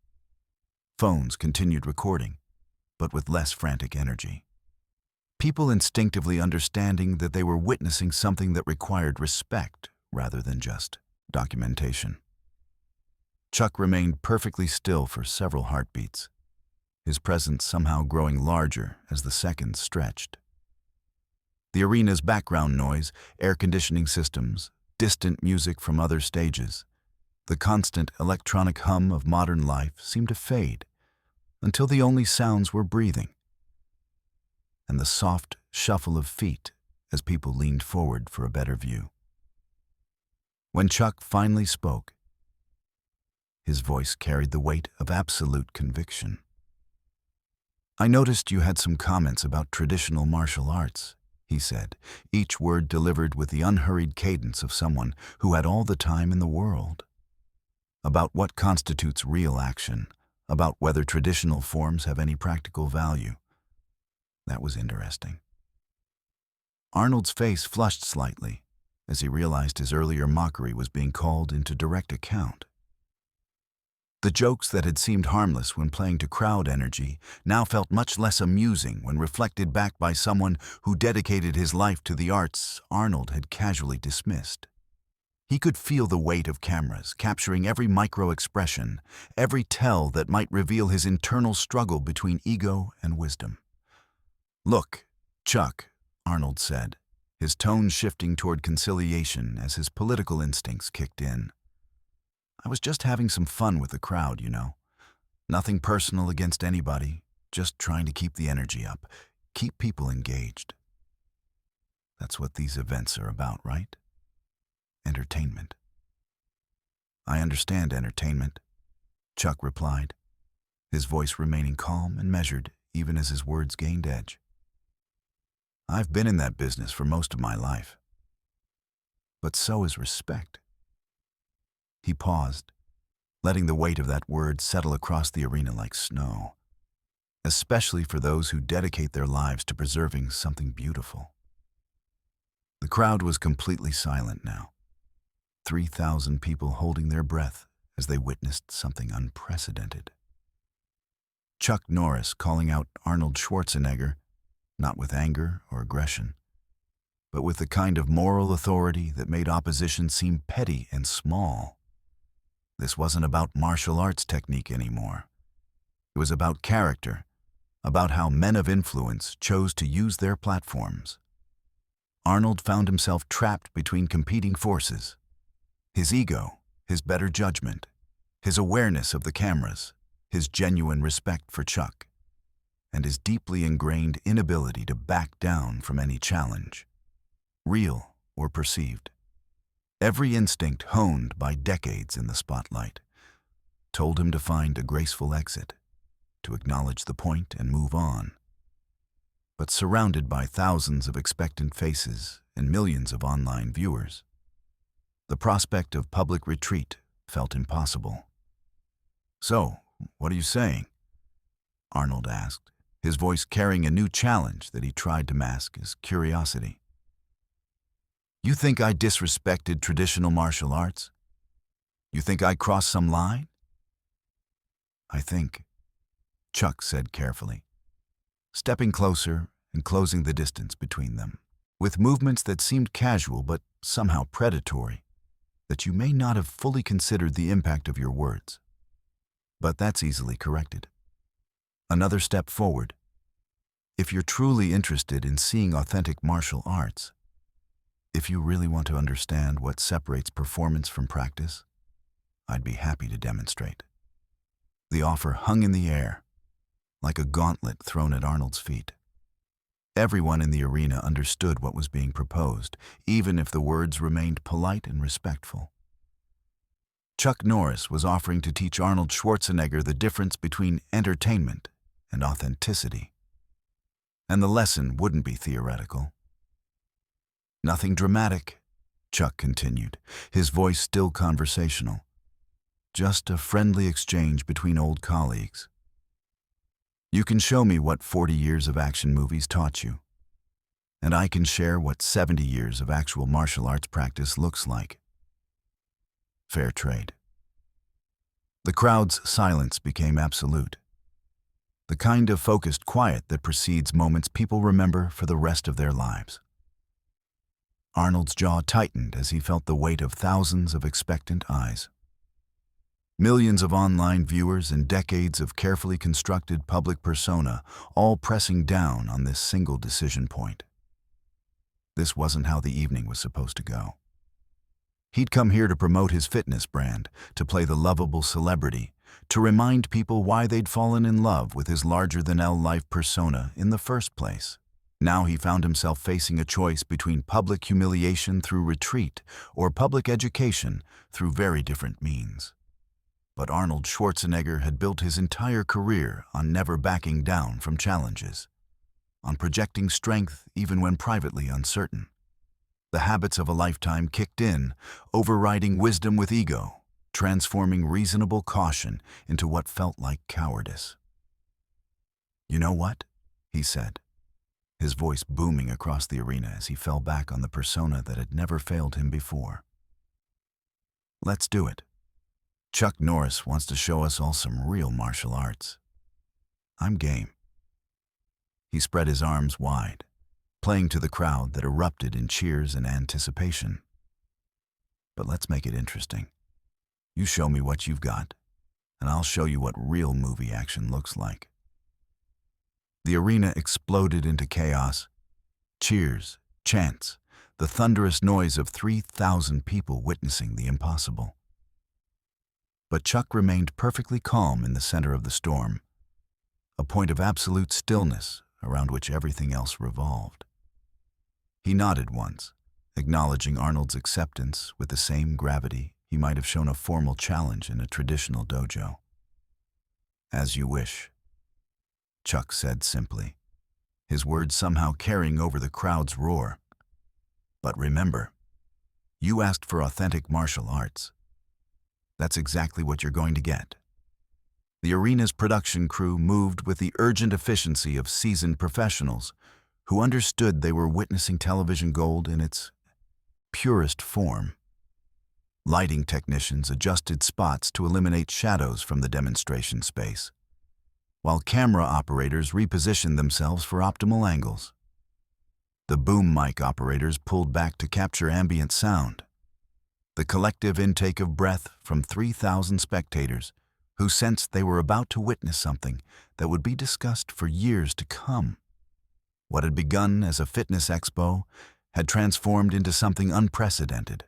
Phones continued recording, but with less frantic energy. People instinctively understanding that they were witnessing something that required respect rather than just documentation. Chuck remained perfectly still for several heartbeats, his presence somehow growing larger as the seconds stretched. The arena's background noise, air conditioning systems, distant music from other stages, the constant electronic hum of modern life seemed to fade until the only sounds were breathing and the soft shuffle of feet as people leaned forward for a better view. When Chuck finally spoke, his voice carried the weight of absolute conviction. "I noticed you had some comments about traditional martial arts," he said, each word delivered with the unhurried cadence of someone who had all the time in the world. "About what constitutes real action, about whether traditional forms have any practical value." That was interesting. Arnold's face flushed slightly as he realized his earlier mockery was being called into direct account. The jokes that had seemed harmless when playing to crowd energy now felt much less amusing when reflected back by someone who dedicated his life to the arts Arnold had casually dismissed. He could feel the weight of cameras, capturing every micro-expression, every tell that might reveal his internal struggle between ego and wisdom. "Look, Chuck," Arnold said, his tone shifting toward conciliation as his political instincts kicked in. "I was just having some fun with the crowd, you know. Nothing personal against anybody, just trying to keep the energy up, keep people engaged. That's what these events are about, right? Entertainment." "I understand entertainment," Chuck replied, his voice remaining calm and measured even as his words gained edge. "I've been in that business for most of my life. But so is respect." He paused, letting the weight of that word settle across the arena like snow, especially for those who dedicate their lives to preserving something beautiful. The crowd was completely silent now, 3,000 people holding their breath as they witnessed something unprecedented. Chuck Norris calling out Arnold Schwarzenegger, not with anger or aggression, but with the kind of moral authority that made opposition seem petty and small. This wasn't about martial arts technique anymore. It was about character, about how men of influence chose to use their platforms. Arnold found himself trapped between competing forces: his ego, his better judgment, his awareness of the cameras, his genuine respect for Chuck, and his deeply ingrained inability to back down from any challenge, real or perceived. Every instinct honed by decades in the spotlight told him to find a graceful exit, to acknowledge the point and move on. But surrounded by thousands of expectant faces and millions of online viewers, the prospect of public retreat felt impossible. "So, what are you saying?" Arnold asked, his voice carrying a new challenge that he tried to mask as curiosity. "You think I disrespected traditional martial arts? You think I crossed some line?" "I think," Chuck said carefully, stepping closer and closing the distance between them, with movements that seemed casual but somehow predatory, "that you may not have fully considered the impact of your words. But that's easily corrected. Another step forward. If you're truly interested in seeing authentic martial arts, if you really want to understand what separates performance from practice, I'd be happy to demonstrate." The offer hung in the air, like a gauntlet thrown at Arnold's feet. Everyone in the arena understood what was being proposed, even if the words remained polite and respectful. Chuck Norris was offering to teach Arnold Schwarzenegger the difference between entertainment and authenticity. And the lesson wouldn't be theoretical. "Nothing dramatic," Chuck continued, his voice still conversational. "Just a friendly exchange between old colleagues. You can show me what 40 years of action movies taught you, and I can share what 70 years of actual martial arts practice looks like. Fair trade." The crowd's silence became absolute, the kind of focused quiet that precedes moments people remember for the rest of their lives. Arnold's jaw tightened as he felt the weight of thousands of expectant eyes. Millions of online viewers and decades of carefully constructed public persona, all pressing down on this single decision point. This wasn't how the evening was supposed to go. He'd come here to promote his fitness brand, to play the lovable celebrity, to remind people why they'd fallen in love with his larger-than-life persona in the first place. Now he found himself facing a choice between public humiliation through retreat or public education through very different means. But Arnold Schwarzenegger had built his entire career on never backing down from challenges, on projecting strength even when privately uncertain. The habits of a lifetime kicked in, overriding wisdom with ego, transforming reasonable caution into what felt like cowardice. "You know what?" he said, his voice booming across the arena as he fell back on the persona that had never failed him before. "Let's do it. Chuck Norris wants to show us all some real martial arts. I'm game." He spread his arms wide, playing to the crowd that erupted in cheers and anticipation. "But let's make it interesting. You show me what you've got, and I'll show you what real movie action looks like." The arena exploded into chaos. Cheers, chants, the thunderous noise of 3,000 people witnessing the impossible. But Chuck remained perfectly calm in the center of the storm, a point of absolute stillness around which everything else revolved. He nodded once, acknowledging Arnold's acceptance with the same gravity he might have shown a formal challenge in a traditional dojo. "As you wish," Chuck said simply, his words somehow carrying over the crowd's roar. "But remember, you asked for authentic martial arts. That's exactly what you're going to get." The arena's production crew moved with the urgent efficiency of seasoned professionals who understood they were witnessing television gold in its purest form. Lighting technicians adjusted spots to eliminate shadows from the demonstration space, while camera operators repositioned themselves for optimal angles. The boom mic operators pulled back to capture ambient sound, the collective intake of breath from 3,000 spectators who sensed they were about to witness something that would be discussed for years to come. What had begun as a fitness expo had transformed into something unprecedented,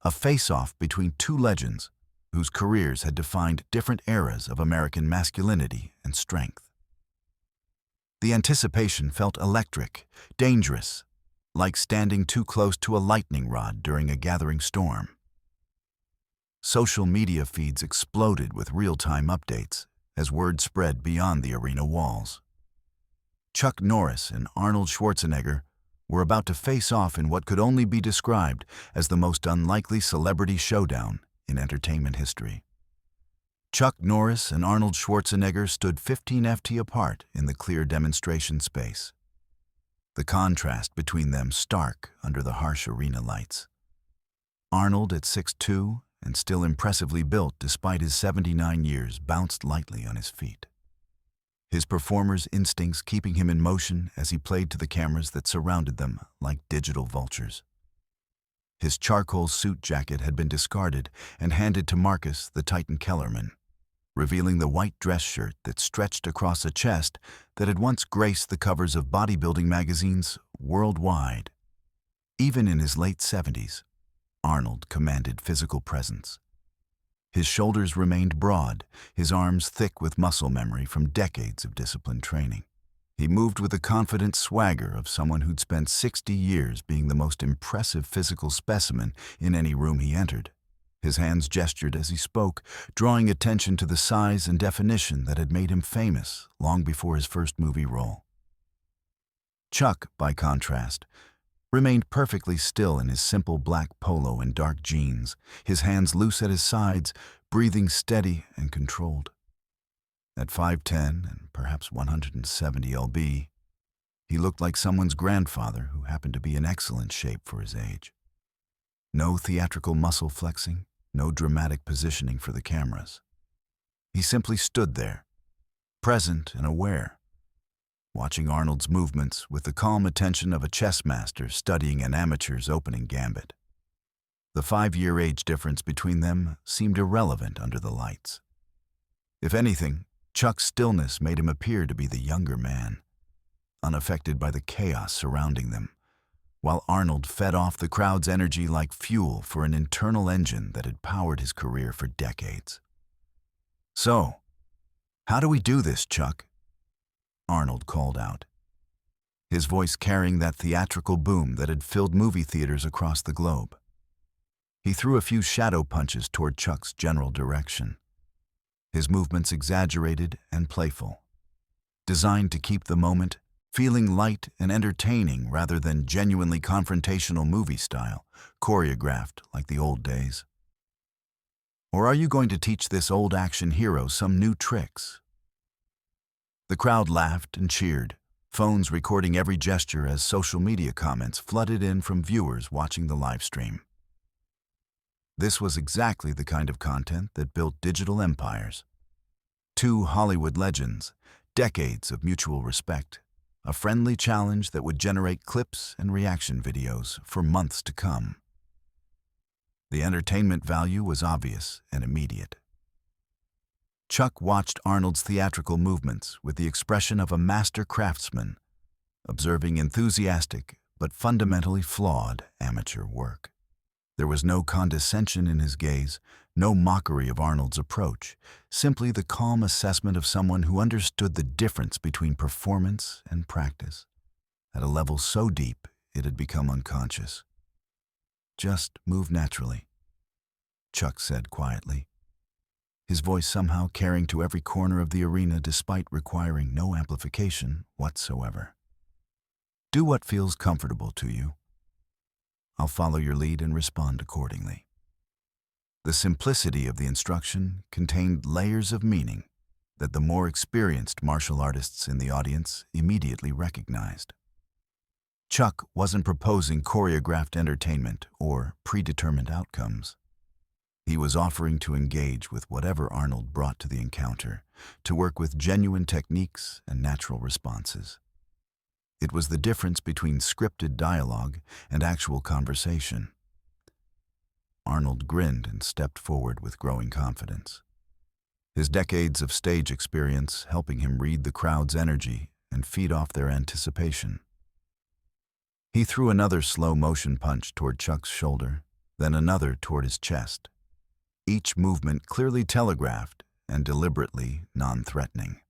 a face-off between two legends whose careers had defined different eras of American masculinity and strength. The anticipation felt electric, dangerous, like standing too close to a lightning rod during a gathering storm. Social media feeds exploded with real-time updates as word spread beyond the arena walls. Chuck Norris and Arnold Schwarzenegger were about to face off in what could only be described as the most unlikely celebrity showdown in entertainment history. Chuck Norris and Arnold Schwarzenegger stood 15 ft apart in the clear demonstration space. The contrast between them stark under the harsh arena lights. Arnold, at 6'2", and still impressively built despite his 79 years, bounced lightly on his feet. His performer's instincts keeping him in motion as he played to the cameras that surrounded them like digital vultures. His charcoal suit jacket had been discarded and handed to Marcus, the Titan Kellerman, revealing the white dress shirt that stretched across a chest that had once graced the covers of bodybuilding magazines worldwide. Even in his late 70s, Arnold commanded physical presence. His shoulders remained broad, his arms thick with muscle memory from decades of disciplined training. He moved with the confident swagger of someone who'd spent 60 years being the most impressive physical specimen in any room he entered. His hands gestured as he spoke, drawing attention to the size and definition that had made him famous long before his first movie role. Chuck, by contrast, remained perfectly still in his simple black polo and dark jeans, his hands loose at his sides, breathing steady and controlled. At 5'10" and perhaps 170 lb, he looked like someone's grandfather who happened to be in excellent shape for his age. No theatrical muscle flexing, no dramatic positioning for the cameras. He simply stood there, present and aware, watching Arnold's movements with the calm attention of a chess master studying an amateur's opening gambit. The 5-year age difference between them seemed irrelevant under the lights. If anything, Chuck's stillness made him appear to be the younger man, unaffected by the chaos surrounding them, while Arnold fed off the crowd's energy like fuel for an internal engine that had powered his career for decades. "So, how do we do this, Chuck?" Arnold called out, his voice carrying that theatrical boom that had filled movie theaters across the globe. He threw a few shadow punches toward Chuck's general direction, his movements exaggerated and playful, designed to keep the moment feeling light and entertaining rather than genuinely confrontational movie style, choreographed like the old days. Or are you going to teach this old action hero some new tricks? The crowd laughed and cheered, phones recording every gesture as social media comments flooded in from viewers watching the live stream. This was exactly the kind of content that built digital empires. Two Hollywood legends, decades of mutual respect, a friendly challenge that would generate clips and reaction videos for months to come. The entertainment value was obvious and immediate. Chuck watched Arnold's theatrical movements with the expression of a master craftsman, observing enthusiastic but fundamentally flawed amateur work. There was no condescension in his gaze, no mockery of Arnold's approach, simply the calm assessment of someone who understood the difference between performance and practice, at a level so deep it had become unconscious. "Just move naturally," Chuck said quietly, his voice somehow carrying to every corner of the arena despite requiring no amplification whatsoever. "Do what feels comfortable to you. I'll follow your lead and respond accordingly." The simplicity of the instruction contained layers of meaning that the more experienced martial artists in the audience immediately recognized. Chuck wasn't proposing choreographed entertainment or predetermined outcomes. He was offering to engage with whatever Arnold brought to the encounter, to work with genuine techniques and natural responses. It was the difference between scripted dialogue and actual conversation. Arnold grinned and stepped forward with growing confidence, his decades of stage experience helping him read the crowd's energy and feed off their anticipation. He threw another slow-motion punch toward Chuck's shoulder, then another toward his chest, each movement clearly telegraphed and deliberately non-threatening.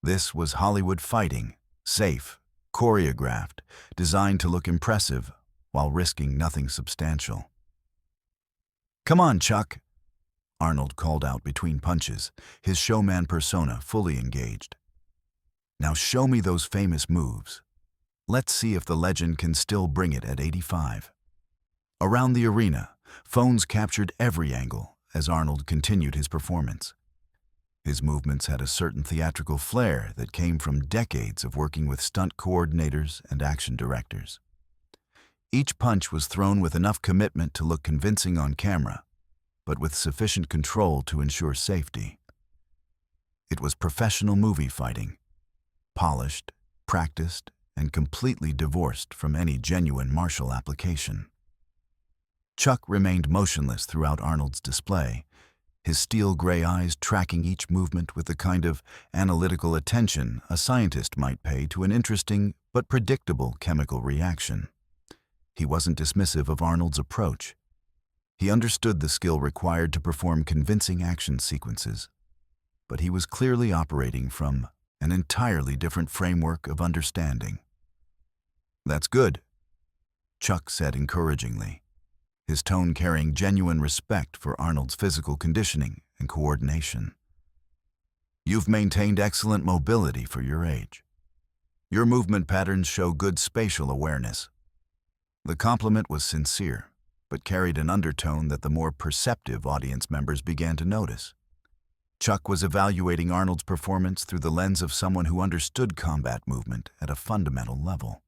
This was Hollywood fighting, safe, choreographed, designed to look impressive while risking nothing substantial. "Come on, Chuck," Arnold called out between punches, his showman persona fully engaged. "Now show me those famous moves. Let's see if the legend can still bring it at 85. Around the arena, phones captured every angle as Arnold continued his performance. His movements had a certain theatrical flair that came from decades of working with stunt coordinators and action directors. Each punch was thrown with enough commitment to look convincing on camera, but with sufficient control to ensure safety. It was professional movie fighting, polished, practiced, and completely divorced from any genuine martial application. Chuck remained motionless throughout Arnold's display, his steel-gray eyes tracking each movement with the kind of analytical attention a scientist might pay to an interesting but predictable chemical reaction. He wasn't dismissive of Arnold's approach. He understood the skill required to perform convincing action sequences, but he was clearly operating from an entirely different framework of understanding. "That's good," Chuck said encouragingly, his tone carrying genuine respect for Arnold's physical conditioning and coordination. "You've maintained excellent mobility for your age. Your movement patterns show good spatial awareness." The compliment was sincere, but carried an undertone that the more perceptive audience members began to notice. Chuck was evaluating Arnold's performance through the lens of someone who understood combat movement at a fundamental level.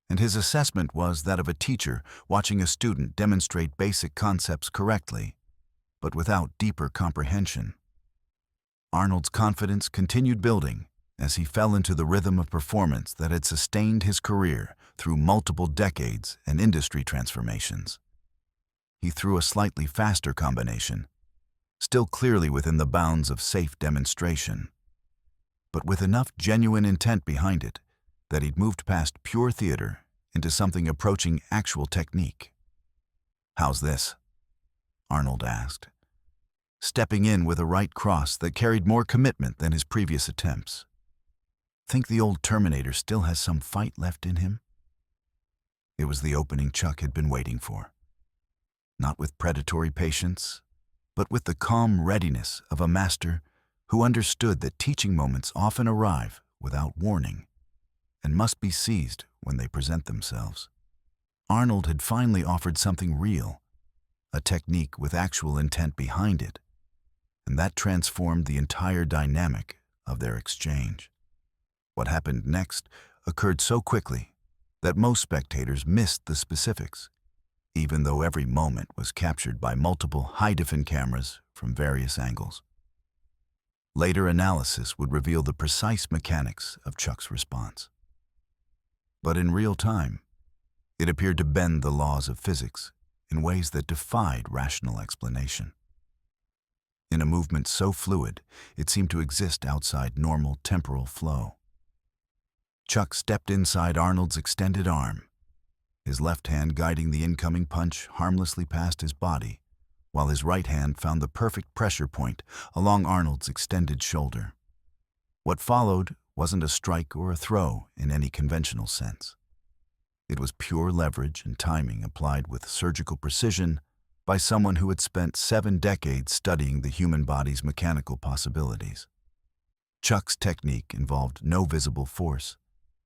And his assessment was that of a teacher watching a student demonstrate basic concepts correctly, but without deeper comprehension. Arnold's confidence continued building as he fell into the rhythm of performance that had sustained his career through multiple decades and industry transformations. He threw a slightly faster combination, still clearly within the bounds of safe demonstration, but with enough genuine intent behind it that he'd moved past pure theater into something approaching actual technique. "How's this?" Arnold asked, stepping in with a right cross that carried more commitment than his previous attempts. "Think the old Terminator still has some fight left in him?" It was the opening Chuck had been waiting for. Not with predatory patience, but with the calm readiness of a master who understood that teaching moments often arrive without warning and must be seized when they present themselves. Arnold had finally offered something real, a technique with actual intent behind it, and that transformed the entire dynamic of their exchange. What happened next occurred so quickly that most spectators missed the specifics, even though every moment was captured by multiple high-definition cameras from various angles. Later analysis would reveal the precise mechanics of Chuck's response. But in real time, it appeared to bend the laws of physics in ways that defied rational explanation. In a movement so fluid, it seemed to exist outside normal temporal flow. Chuck stepped inside Arnold's extended arm, his left hand guiding the incoming punch harmlessly past his body, while his right hand found the perfect pressure point along Arnold's extended shoulder. What followed wasn't a strike or a throw in any conventional sense. It was pure leverage and timing applied with surgical precision by someone who had spent 7 decades studying the human body's mechanical possibilities. Chuck's technique involved no visible force,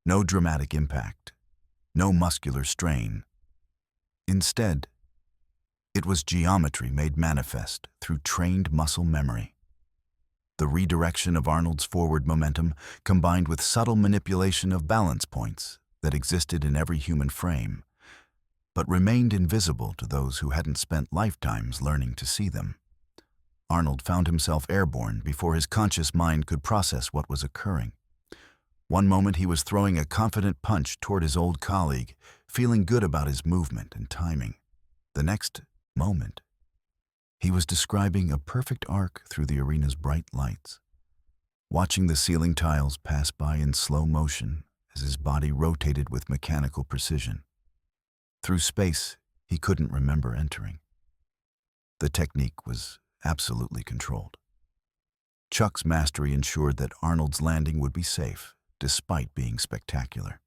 no dramatic impact, no muscular strain. Instead, it was geometry made manifest through trained muscle memory. The redirection of Arnold's forward momentum combined with subtle manipulation of balance points that existed in every human frame, but remained invisible to those who hadn't spent lifetimes learning to see them. Arnold found himself airborne before his conscious mind could process what was occurring. One moment he was throwing a confident punch toward his old colleague, feeling good about his movement and timing. The next moment, he was describing a perfect arc through the arena's bright lights, watching the ceiling tiles pass by in slow motion as his body rotated with mechanical precision. Through space he couldn't remember entering. The technique was absolutely controlled. Chuck's mastery ensured that Arnold's landing would be safe, despite being spectacular.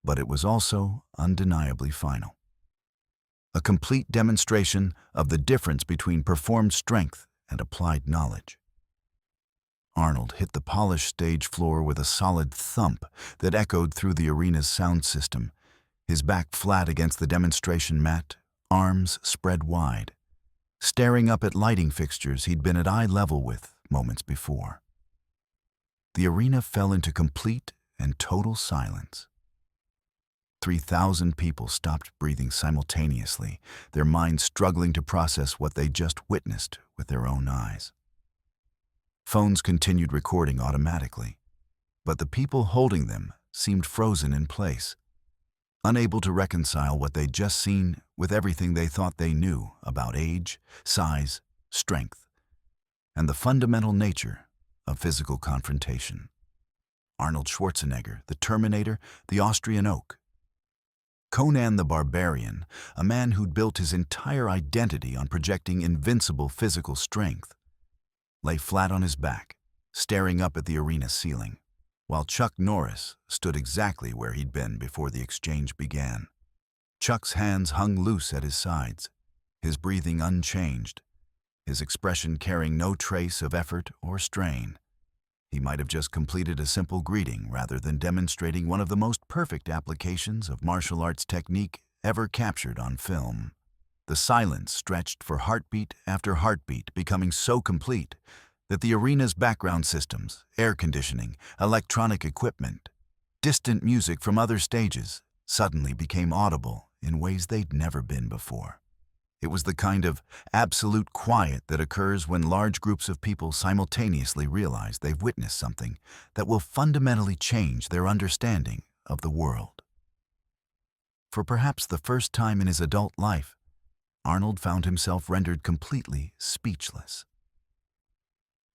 But it was also undeniably final. a complete demonstration of the difference between performed strength and applied knowledge. Arnold hit the polished stage floor with a solid thump that echoed through the arena's sound system, his back flat against the demonstration mat, arms spread wide, staring up at lighting fixtures he'd been at eye level with moments before. The arena fell into complete and total silence. 3,000 people stopped breathing simultaneously, their minds struggling to process what they just witnessed with their own eyes. Phones continued recording automatically, but the people holding them seemed frozen in place, unable to reconcile what they'd just seen with everything they thought they knew about age, size, strength, and the fundamental nature of physical confrontation. Arnold Schwarzenegger, the Terminator, the Austrian Oak. Conan the Barbarian, a man who'd built his entire identity on projecting invincible physical strength, lay flat on his back, staring up at the arena ceiling, while Chuck Norris stood exactly where he'd been before the exchange began. Chuck's hands hung loose at his sides, his breathing unchanged, his expression carrying no trace of effort or strain. He might have just completed a simple greeting rather than demonstrating one of the most perfect applications of martial arts technique ever captured on film. The silence stretched for heartbeat after heartbeat, becoming so complete that the arena's background systems, air conditioning, electronic equipment, distant music from other stages suddenly became audible in ways they'd never been before. It was the kind of absolute quiet that occurs when large groups of people simultaneously realize they've witnessed something that will fundamentally change their understanding of the world. For perhaps the first time in his adult life, Arnold found himself rendered completely speechless.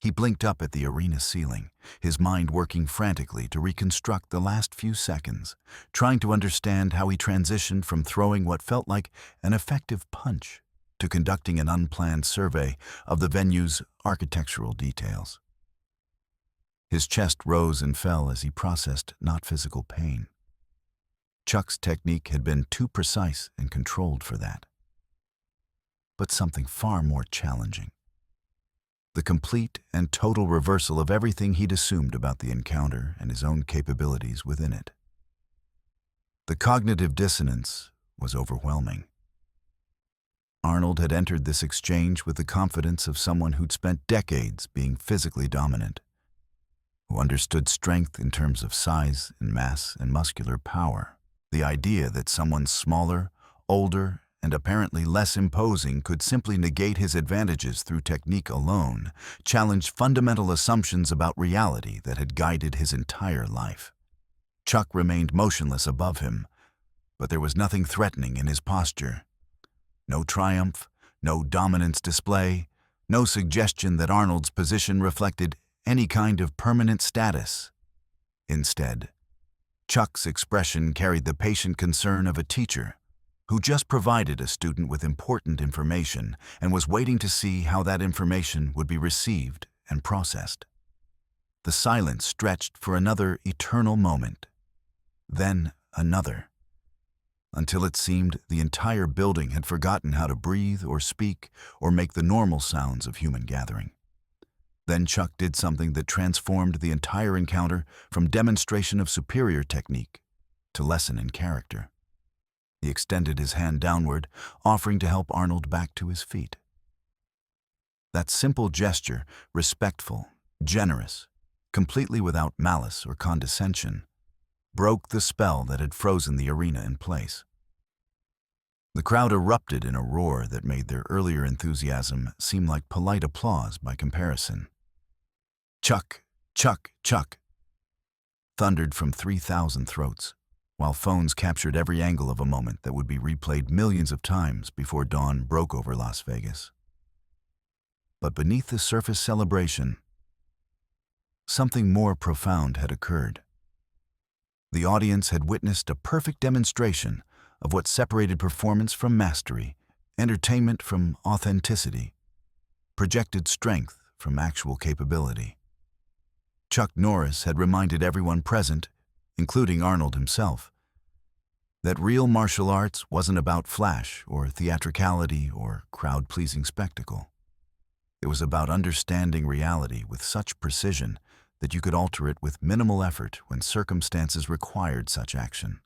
He blinked up at the arena ceiling, his mind working frantically to reconstruct the last few seconds, trying to understand how he transitioned from throwing what felt like an effective punch to conducting an unplanned survey of the venue's architectural details. His chest rose and fell as he processed not physical pain. Chuck's technique had been too precise and controlled for that. But something far more challenging. The complete and total reversal of everything he'd assumed about the encounter and his own capabilities within it. The cognitive dissonance was overwhelming. Arnold had entered this exchange with the confidence of someone who'd spent decades being physically dominant, who understood strength in terms of size and mass and muscular power. The idea that someone smaller, older, and apparently less imposing could simply negate his advantages through technique alone challenged fundamental assumptions about reality that had guided his entire life. Chuck remained motionless above him, but there was nothing threatening in his posture. No triumph, no dominance display, no suggestion that Arnold's position reflected any kind of permanent status. Instead, Chuck's expression carried the patient concern of a teacher who just provided a student with important information and was waiting to see how that information would be received and processed. The silence stretched for another eternal moment, then another, until it seemed the entire building had forgotten how to breathe or speak or make the normal sounds of human gathering. Then Chuck did something that transformed the entire encounter from demonstration of superior technique to lesson in character. He extended his hand downward, offering to help Arnold back to his feet. That simple gesture, respectful, generous, completely without malice or condescension, broke the spell that had frozen the arena in place. The crowd erupted in a roar that made their earlier enthusiasm seem like polite applause by comparison. "Chuck! Chuck! Chuck!" thundered from 3,000 throats, while phones captured every angle of a moment that would be replayed millions of times before dawn broke over Las Vegas. But beneath the surface celebration, something more profound had occurred. The audience had witnessed a perfect demonstration of what separated performance from mastery, entertainment from authenticity, projected strength from actual capability. Chuck Norris had reminded everyone present, including Arnold himself, That real martial arts wasn't about flash or theatricality or crowd-pleasing spectacle. It was about understanding reality with such precision that you could alter it with minimal effort when circumstances required such action.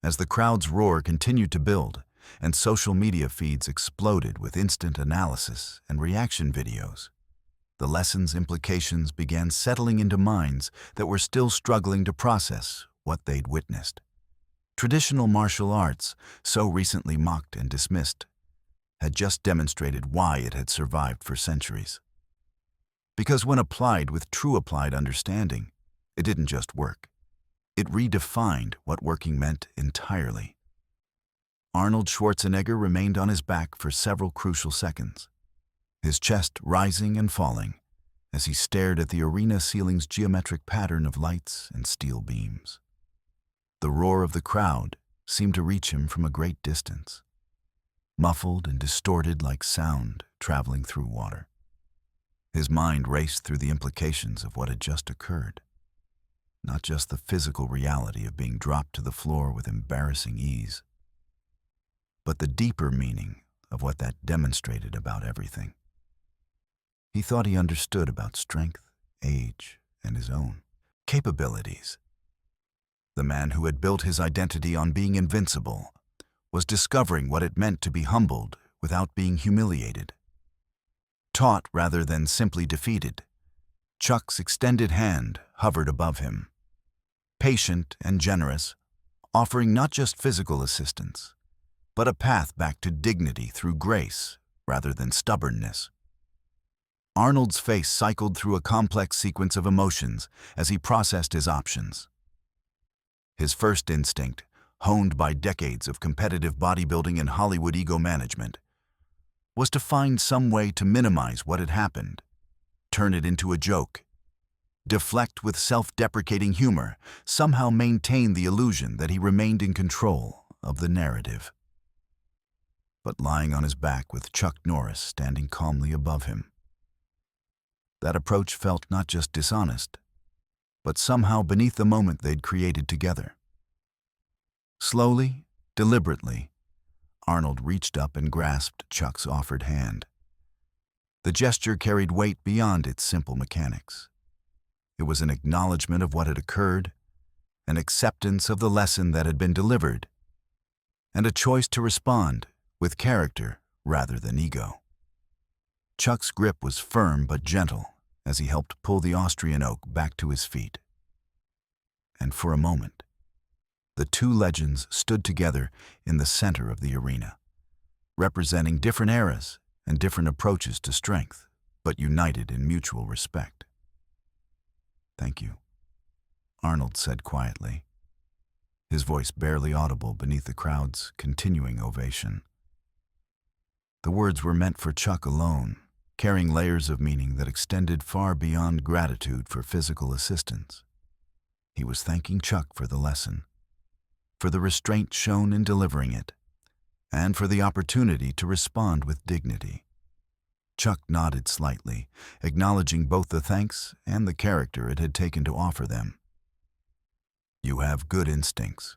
As the crowd's roar continued to build and social media feeds exploded with instant analysis and reaction videos, the lesson's implications began settling into minds that were still struggling to process what they'd witnessed. Traditional martial arts, so recently mocked and dismissed, had just demonstrated why it had survived for centuries. Because when applied with true applied understanding, it didn't just work. It redefined what working meant entirely. Arnold Schwarzenegger remained on his back for several crucial seconds, his chest rising and falling as he stared at the arena ceiling's geometric pattern of lights and steel beams. The roar of the crowd seemed to reach him from a great distance, muffled and distorted like sound traveling through water. His mind raced through the implications of what had just occurred, not just the physical reality of being dropped to the floor with embarrassing ease, but the deeper meaning of what that demonstrated about everything. He thought he understood about strength, age, and his own capabilities. The man who had built his identity on being invincible was discovering what it meant to be humbled without being humiliated. Taught rather than simply defeated, Chuck's extended hand hovered above him, patient and generous, offering not just physical assistance, but a path back to dignity through grace rather than stubbornness. Arnold's face cycled through a complex sequence of emotions as he processed his options. His first instinct, honed by decades of competitive bodybuilding and Hollywood ego management, was to find some way to minimize what had happened, turn it into a joke, deflect with self-deprecating humor, somehow maintain the illusion that he remained in control of the narrative. But lying on his back with Chuck Norris standing calmly above him, that approach felt not just dishonest, but somehow beneath the moment they'd created together. Slowly, deliberately, Arnold reached up and grasped Chuck's offered hand. The gesture carried weight beyond its simple mechanics. It was an acknowledgement of what had occurred, an acceptance of the lesson that had been delivered, and a choice to respond with character rather than ego. Chuck's grip was firm but gentle as he helped pull the Austrian oak back to his feet. And for a moment, the two legends stood together in the center of the arena, representing different eras and different approaches to strength, but united in mutual respect. "Thank you," Arnold said quietly, his voice barely audible beneath the crowd's continuing ovation. The words were meant for Chuck alone, carrying layers of meaning that extended far beyond gratitude for physical assistance. He was thanking Chuck for the lesson, for the restraint shown in delivering it, and for the opportunity to respond with dignity. Chuck nodded slightly, acknowledging both the thanks and the character it had taken to offer them. "You have good instincts,"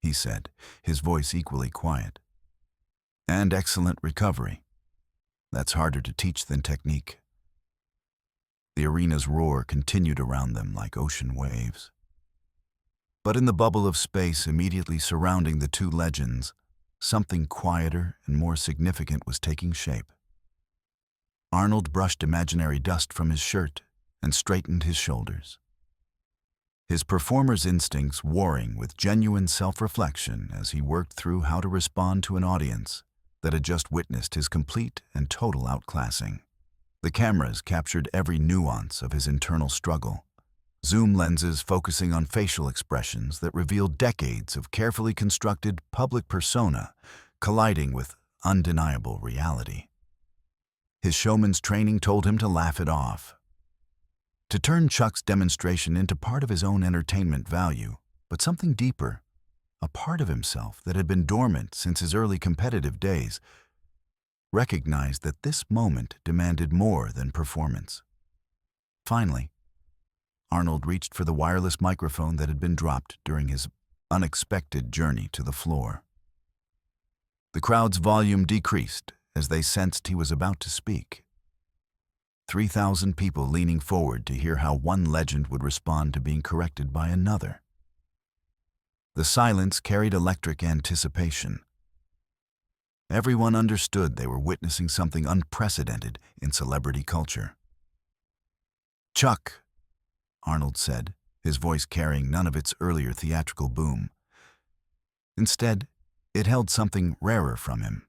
he said, his voice equally quiet. "And excellent recovery. That's harder to teach than technique." The arena's roar continued around them like ocean waves. But in the bubble of space immediately surrounding the two legends, something quieter and more significant was taking shape. Arnold brushed imaginary dust from his shirt and straightened his shoulders, his performer's instincts warring with genuine self-reflection as he worked through how to respond to an audience that had just witnessed his complete and total outclassing. The cameras captured every nuance of his internal struggle, zoom lenses focusing on facial expressions that revealed decades of carefully constructed public persona colliding with undeniable reality. His showman's training told him to laugh it off, to turn Chuck's demonstration into part of his own entertainment value, but something deeper, a part of himself that had been dormant since his early competitive days, recognized that this moment demanded more than performance. Finally, Arnold reached for the wireless microphone that had been dropped during his unexpected journey to the floor. The crowd's volume decreased as they sensed he was about to speak. 3,000 people leaning forward to hear how one legend would respond to being corrected by another. The silence carried electric anticipation. Everyone understood they were witnessing something unprecedented in celebrity culture. "Chuck," Arnold said, his voice carrying none of its earlier theatrical boom. Instead, it held something rarer from him.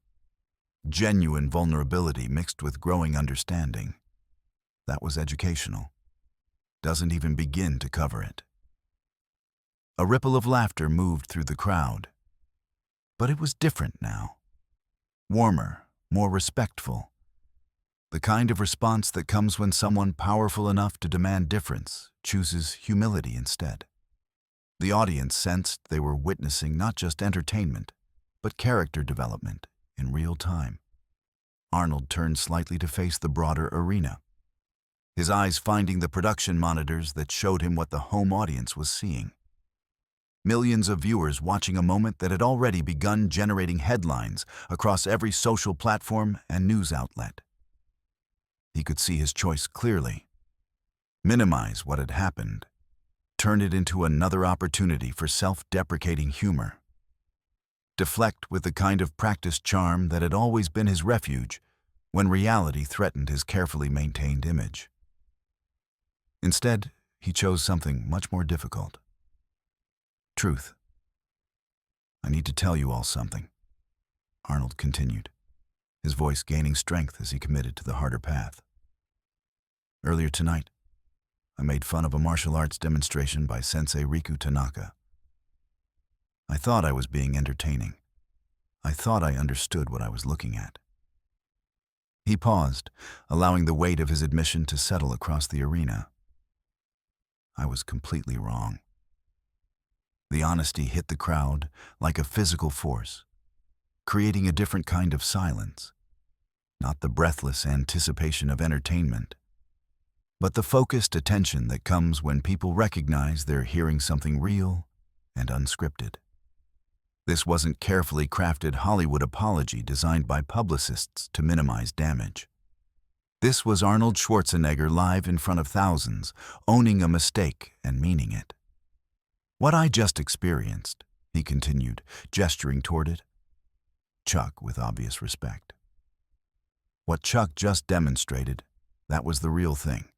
Genuine vulnerability mixed with growing understanding. That was educational. Doesn't even begin to cover it. A ripple of laughter moved through the crowd. But it was different now. Warmer, more respectful. The kind of response that comes when someone powerful enough to demand difference chooses humility instead. The audience sensed they were witnessing not just entertainment, but character development in real time. Arnold turned slightly to face the broader arena, his eyes finding the production monitors that showed him what the home audience was seeing. Millions of viewers watching a moment that had already begun generating headlines across every social platform and news outlet. He could see his choice clearly. Minimize what had happened. Turn it into another opportunity for self-deprecating humor. Deflect with the kind of practiced charm that had always been his refuge when reality threatened his carefully maintained image. Instead, he chose something much more difficult. Truth. "I need to tell you all something," Arnold continued, his voice gaining strength as he committed to the harder path. "Earlier tonight, I made fun of a martial arts demonstration by Sensei Riku Tanaka. I thought I was being entertaining. I thought I understood what I was looking at." He paused, allowing the weight of his admission to settle across the arena. I was completely wrong. The honesty hit the crowd like a physical force, creating a different kind of silence. Not the breathless anticipation of entertainment, but the focused attention that comes when people recognize they're hearing something real and unscripted. This wasn't carefully crafted Hollywood apology designed by publicists to minimize damage. This was Arnold Schwarzenegger live in front of thousands, owning a mistake and meaning it. "What I just experienced," he continued, gesturing toward it. Chuck with obvious respect. "What Chuck just demonstrated, that was the real thing.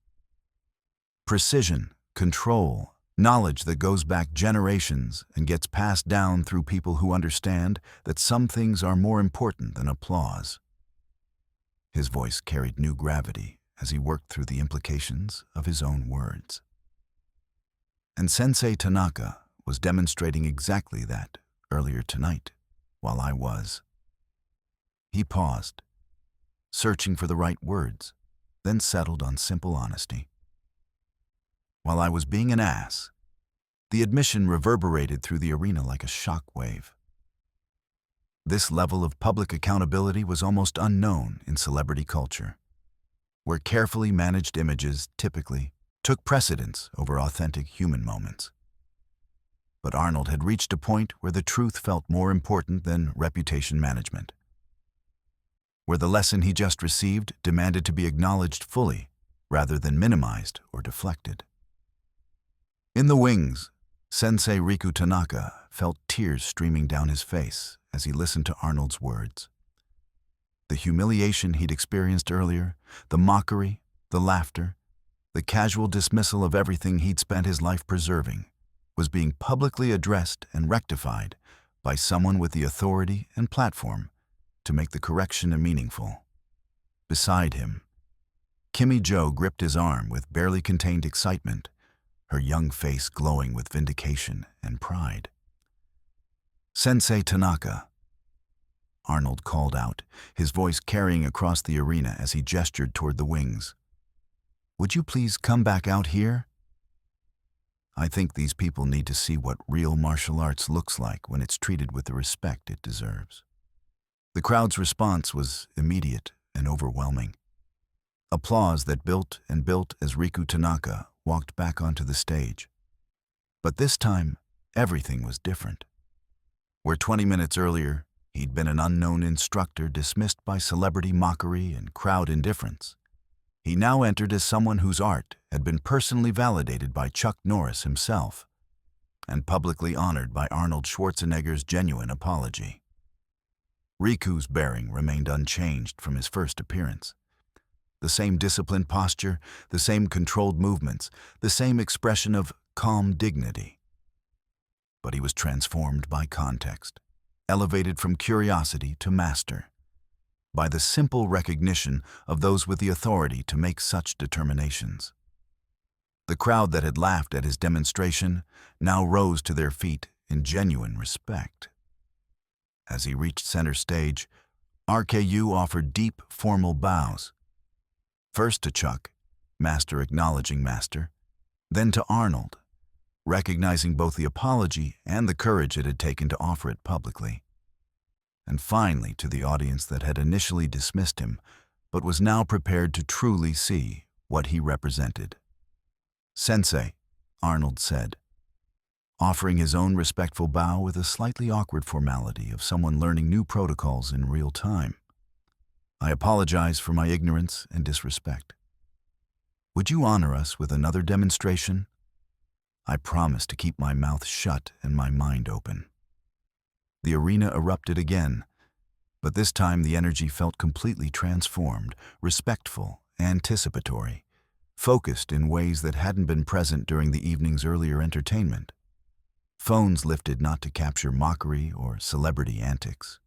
Precision, control, knowledge that goes back generations and gets passed down through people who understand that some things are more important than applause." His voice carried new gravity as he worked through the implications of his own words. And Sensei Tanaka was demonstrating exactly that earlier tonight, while I was. He paused, searching for the right words, then settled on simple honesty. While I was being an ass, the admission reverberated through the arena like a shock wave. This level of public accountability was almost unknown in celebrity culture, where carefully managed images typically took precedence over authentic human moments. But Arnold had reached a point where the truth felt more important than reputation management, where the lesson he just received demanded to be acknowledged fully rather than minimized or deflected. In the wings, Sensei Riku Tanaka felt tears streaming down his face as he listened to Arnold's words. The humiliation he'd experienced earlier, the mockery, the laughter, the casual dismissal of everything he'd spent his life preserving, was being publicly addressed and rectified by someone with the authority and platform to make the correction meaningful. Beside him, Kimmy Jo gripped his arm with barely contained excitement, her young face glowing with vindication and pride. "Sensei Tanaka," Arnold called out, his voice carrying across the arena as he gestured toward the wings. "Would you please come back out here? I think these people need to see what real martial arts looks like when it's treated with the respect it deserves." The crowd's response was immediate and overwhelming. Applause that built and built as Riku Tanaka walked back onto the stage. But this time, everything was different. Where 20 minutes earlier, he'd been an unknown instructor dismissed by celebrity mockery and crowd indifference, he now entered as someone whose art had been personally validated by Chuck Norris himself and publicly honored by Arnold Schwarzenegger's genuine apology. Riku's bearing remained unchanged from his first appearance. The same disciplined posture, the same controlled movements, the same expression of calm dignity. But he was transformed by context, elevated from curiosity to master, by the simple recognition of those with the authority to make such determinations. The crowd that had laughed at his demonstration now rose to their feet in genuine respect. As he reached center stage, RKU offered deep, formal bows. First to Chuck, master acknowledging master, then to Arnold, recognizing both the apology and the courage it had taken to offer it publicly. And finally to the audience that had initially dismissed him, but was now prepared to truly see what he represented. "Sensei," Arnold said, offering his own respectful bow with a slightly awkward formality of someone learning new protocols in real time. "I apologize for my ignorance and disrespect. Would you honor us with another demonstration? I promise to keep my mouth shut and my mind open." The arena erupted again, but this time the energy felt completely transformed, respectful, anticipatory, focused in ways that hadn't been present during the evening's earlier entertainment. Phones lifted not to capture mockery or celebrity antics,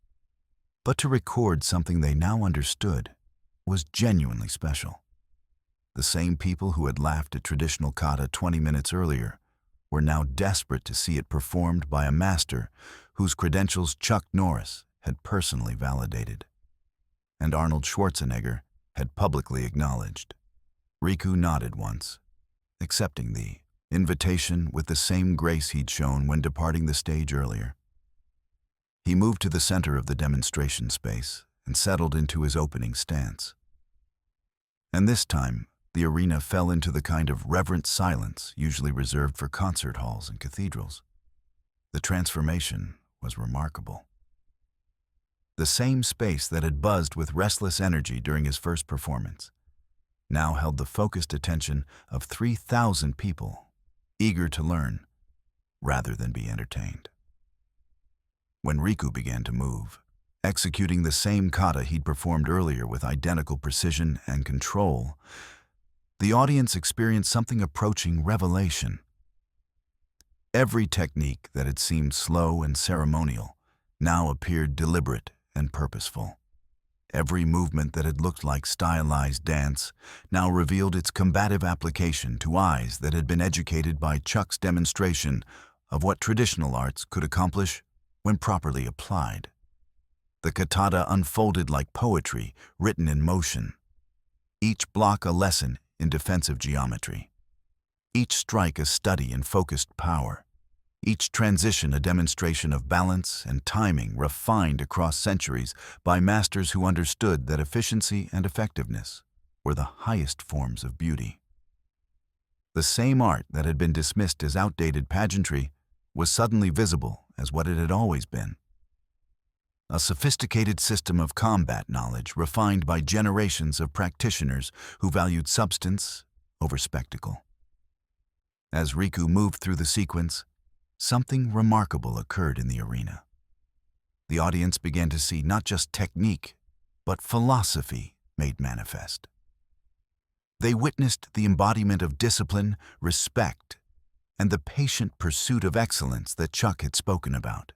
but to record something they now understood was genuinely special. The same people who had laughed at traditional kata 20 minutes earlier were now desperate to see it performed by a master whose credentials Chuck Norris had personally validated, and Arnold Schwarzenegger had publicly acknowledged. Riku nodded once, accepting the invitation with the same grace he'd shown when departing the stage earlier. He moved to the center of the demonstration space and settled into his opening stance. And this time, the arena fell into the kind of reverent silence usually reserved for concert halls and cathedrals. The transformation was remarkable. The same space that had buzzed with restless energy during his first performance now held the focused attention of 3,000 people, eager to learn rather than be entertained. When Riku began to move, executing the same kata he'd performed earlier with identical precision and control, the audience experienced something approaching revelation. Every technique that had seemed slow and ceremonial now appeared deliberate and purposeful. Every movement that had looked like stylized dance now revealed its combative application to eyes that had been educated by Chuck's demonstration of what traditional arts could accomplish when properly applied. The katata unfolded like poetry written in motion, each block a lesson in defensive geometry, each strike a study in focused power, each transition a demonstration of balance and timing refined across centuries by masters who understood that efficiency and effectiveness were the highest forms of beauty. The same art that had been dismissed as outdated pageantry was suddenly visible as what it had always been: a sophisticated system of combat knowledge refined by generations of practitioners who valued substance over spectacle. As Riku moved through the sequence, something remarkable occurred in the arena. The audience began to see not just technique, but philosophy made manifest. They witnessed the embodiment of discipline, respect, and the patient pursuit of excellence that Chuck had spoken about.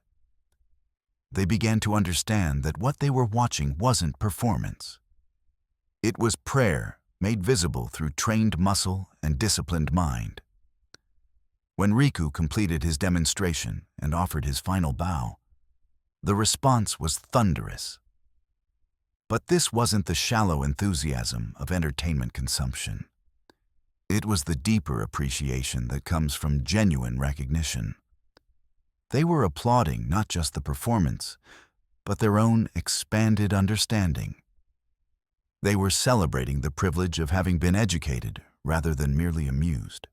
They began to understand that what they were watching wasn't performance. It was prayer made visible through trained muscle and disciplined mind. When Riku completed his demonstration and offered his final bow, the response was thunderous. But this wasn't the shallow enthusiasm of entertainment consumption. It was the deeper appreciation that comes from genuine recognition. They were applauding not just the performance, but their own expanded understanding. They were celebrating the privilege of having been educated rather than merely amused.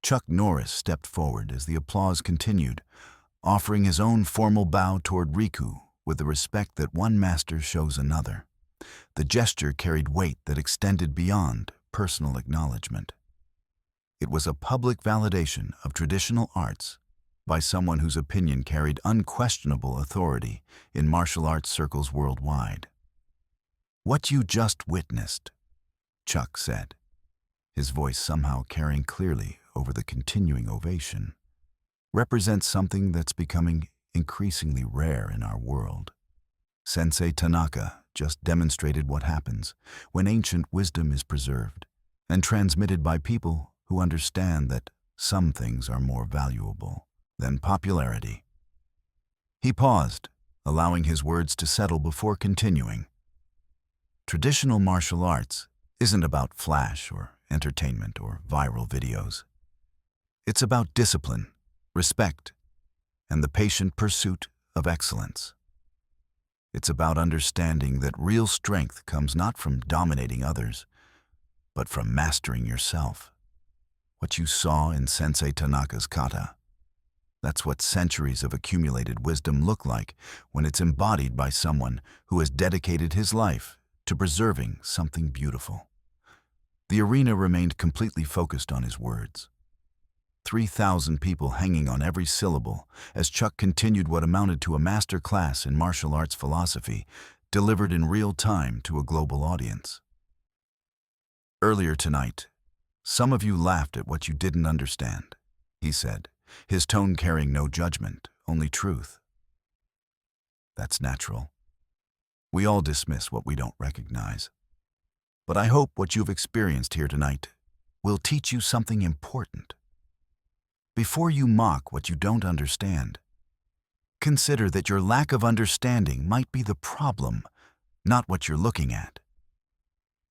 Chuck Norris stepped forward as the applause continued, offering his own formal bow toward Riku with the respect that one master shows another. The gesture carried weight that extended beyond personal acknowledgement. It was a public validation of traditional arts by someone whose opinion carried unquestionable authority in martial arts circles worldwide. "What you just witnessed," Chuck said, his voice somehow carrying clearly over the continuing ovation, "represents something that's becoming increasingly rare in our world. Sensei Tanaka just demonstrated what happens when ancient wisdom is preserved and transmitted by people who understand that some things are more valuable than popularity." He paused, allowing his words to settle before continuing. Traditional martial arts isn't about flash or entertainment or viral videos. It's about discipline, respect, and the patient pursuit of excellence. It's about understanding that real strength comes not from dominating others, but from mastering yourself. What you saw in Sensei Tanaka's kata, that's what centuries of accumulated wisdom look like when it's embodied by someone who has dedicated his life to preserving something beautiful. The arena remained completely focused on his words. 3,000 people hanging on every syllable as Chuck continued what amounted to a master class in martial arts philosophy, delivered in real time to a global audience. "Earlier tonight, some of you laughed at what you didn't understand," he said, his tone carrying no judgment, only truth. "That's natural. We all dismiss what we don't recognize. But I hope what you've experienced here tonight will teach you something important. Before you mock what you don't understand, consider that your lack of understanding might be the problem, not what you're looking at."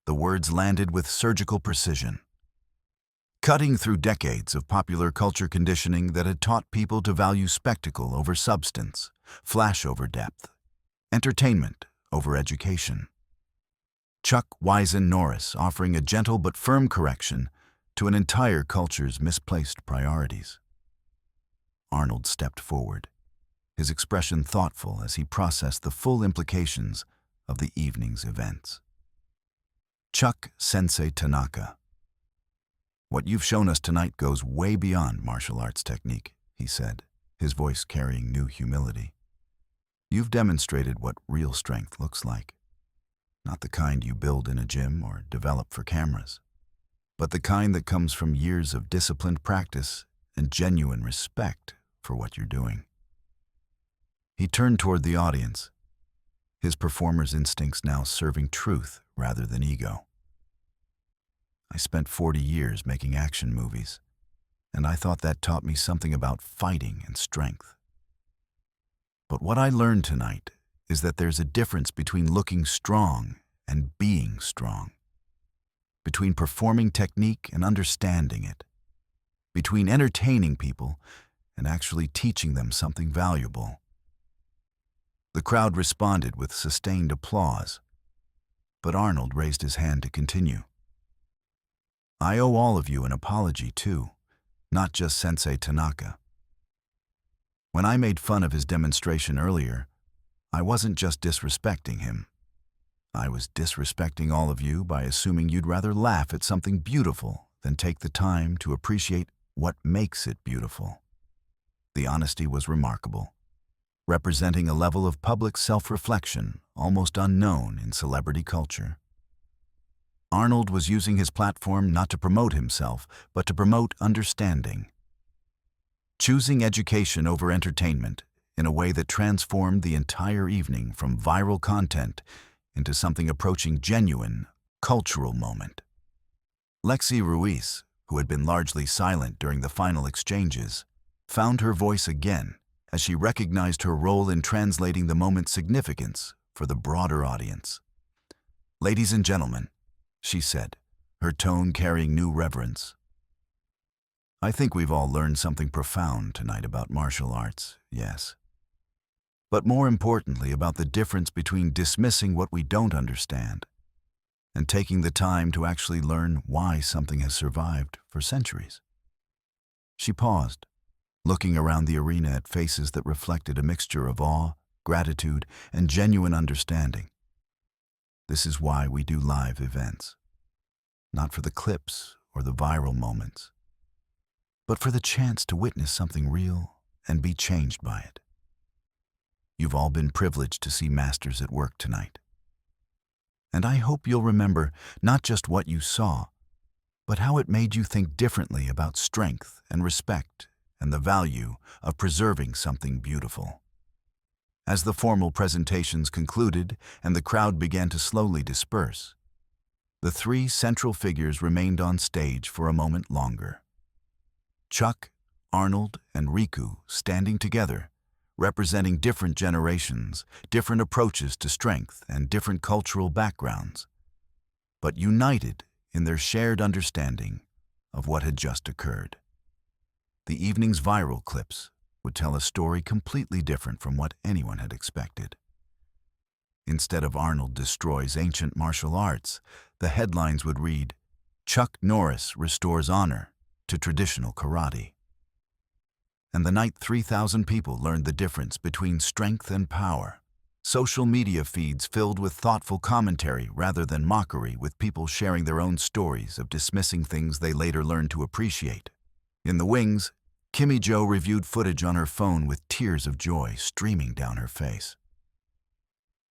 The words landed with surgical precision, cutting through decades of popular culture conditioning that had taught people to value spectacle over substance, flash over depth, entertainment over education. Chuck Wiesen Norris offering a gentle but firm correction to an entire culture's misplaced priorities. Arnold stepped forward, his expression thoughtful as he processed the full implications of the evening's events. "Chuck Sensei Tanaka, what you've shown us tonight goes way beyond martial arts technique," he said, his voice carrying new humility. "You've demonstrated what real strength looks like. Not the kind you build in a gym or develop for cameras, but the kind that comes from years of disciplined practice and genuine respect for what you're doing." He turned toward the audience, his performer's instincts now serving truth rather than ego. "I spent 40 years making action movies, and I thought that taught me something about fighting and strength. But what I learned tonight is that there's a difference between looking strong and being strong, between performing technique and understanding it, between entertaining people and actually teaching them something valuable." The crowd responded with sustained applause, but Arnold raised his hand to continue. "I owe all of you an apology too, not just Sensei Tanaka. When I made fun of his demonstration earlier, I wasn't just disrespecting him. I was disrespecting all of you by assuming you'd rather laugh at something beautiful than take the time to appreciate what makes it beautiful." The honesty was remarkable, representing a level of public self-reflection almost unknown in celebrity culture. Arnold was using his platform not to promote himself, but to promote understanding. Choosing education over entertainment in a way that transformed the entire evening from viral content into something approaching genuine, cultural moment. Lexi Ruiz, who had been largely silent during the final exchanges, found her voice again as she recognized her role in translating the moment's significance for the broader audience. "Ladies and gentlemen," she said, her tone carrying new reverence, "I think we've all learned something profound tonight about martial arts, yes. But more importantly, about the difference between dismissing what we don't understand and taking the time to actually learn why something has survived for centuries. She paused, looking around the arena at faces that reflected a mixture of awe, gratitude, and genuine understanding. This is why we do live events. Not for the clips or the viral moments, but for the chance to witness something real and be changed by it. You've all been privileged to see masters at work tonight. And I hope you'll remember not just what you saw, but how it made you think differently about strength and respect and the value of preserving something beautiful. As the formal presentations concluded and the crowd began to slowly disperse, the three central figures remained on stage for a moment longer. Chuck, Arnold, and Riku standing together, representing different generations, different approaches to strength, and different cultural backgrounds, but united in their shared understanding of what had just occurred. The evening's viral clips would tell a story completely different from what anyone had expected. Instead of "Arnold destroys ancient martial arts," the headlines would read, "Chuck Norris restores honor to traditional karate." And the night 3,000 people learned the difference between strength and power. Social media feeds filled with thoughtful commentary rather than mockery, with people sharing their own stories of dismissing things they later learned to appreciate. In the wings, Kimmy Jo reviewed footage on her phone with tears of joy streaming down her face.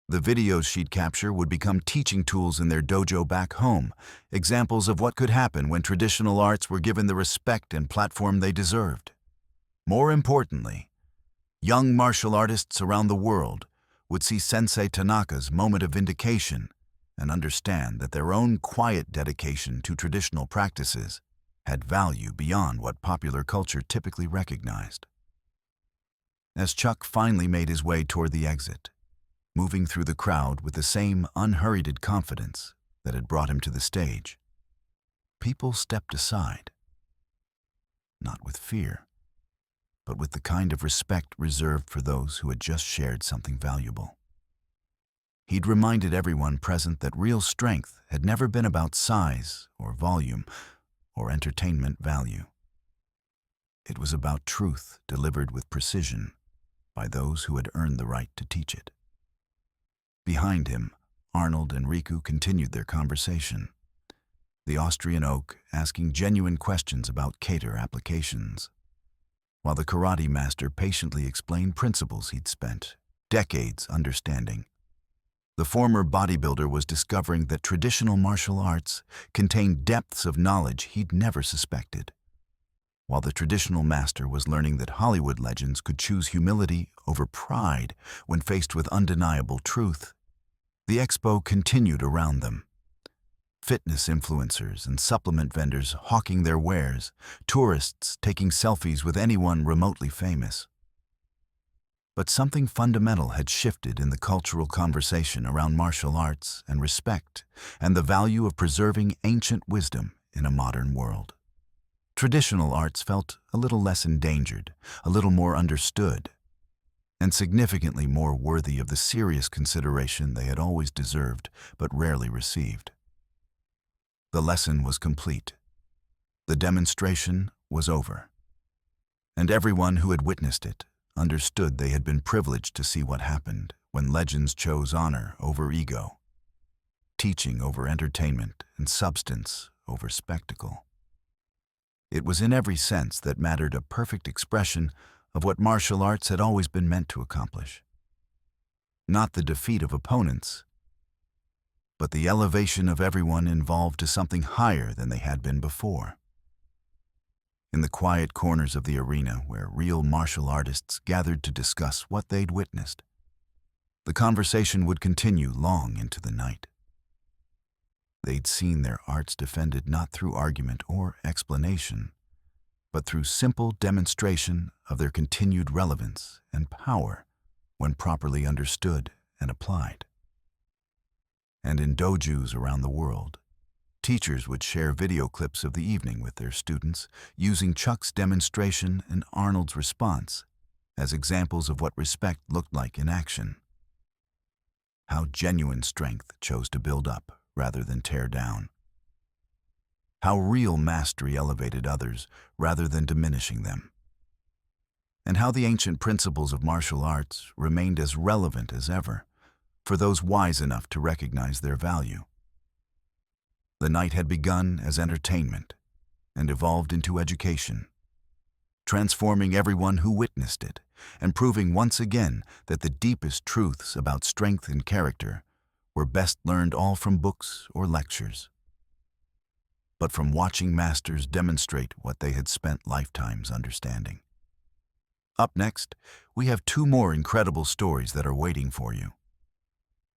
The videos she'd capture would become teaching tools in their dojo back home, examples of what could happen when traditional arts were given the respect and platform they deserved. More importantly, young martial artists around the world would see Sensei Tanaka's moment of vindication and understand that their own quiet dedication to traditional practices had value beyond what popular culture typically recognized. As Chuck finally made his way toward the exit, moving through the crowd with the same unhurried confidence that had brought him to the stage, people stepped aside, not with fear, but with the kind of respect reserved for those who had just shared something valuable. He'd reminded everyone present that real strength had never been about size or volume or entertainment value. It was about truth delivered with precision by those who had earned the right to teach it. Behind him, Arnold and Riku continued their conversation, the Austrian oak asking genuine questions about Kater applications, while the karate master patiently explained principles he'd spent decades understanding. The former bodybuilder was discovering that traditional martial arts contained depths of knowledge he'd never suspected, while the traditional master was learning that Hollywood legends could choose humility over pride when faced with undeniable truth. The expo continued around them. Fitness influencers and supplement vendors hawking their wares, tourists taking selfies with anyone remotely famous. But something fundamental had shifted in the cultural conversation around martial arts and respect and the value of preserving ancient wisdom in a modern world. Traditional arts felt a little less endangered, a little more understood, and significantly more worthy of the serious consideration they had always deserved but rarely received. The lesson was complete. The demonstration was over. And everyone who had witnessed it understood they had been privileged to see what happened when legends chose honor over ego, teaching over entertainment, and substance over spectacle. It was in every sense that mattered a perfect expression of what martial arts had always been meant to accomplish. Not the defeat of opponents, but the elevation of everyone involved to something higher than they had been before. In the quiet corners of the arena where real martial artists gathered to discuss what they'd witnessed, the conversation would continue long into the night. They'd seen their arts defended not through argument or explanation, but through simple demonstration of their continued relevance and power when properly understood and applied. And in dojos around the world, teachers would share video clips of the evening with their students, using Chuck's demonstration and Arnold's response as examples of what respect looked like in action. How genuine strength chose to build up rather than tear down. how real mastery elevated others rather than diminishing them, and how the ancient principles of martial arts remained as relevant as ever for those wise enough to recognize their value. The night had begun as entertainment and evolved into education, transforming everyone who witnessed it and proving once again that the deepest truths about strength and character were best learned all from books or lectures, but from watching masters demonstrate what they had spent lifetimes understanding. Up next, we have 2 more incredible stories that are waiting for you.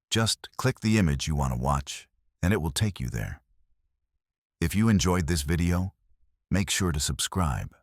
Just click the image you want to watch, and it will take you there. If you enjoyed this video, make sure to subscribe.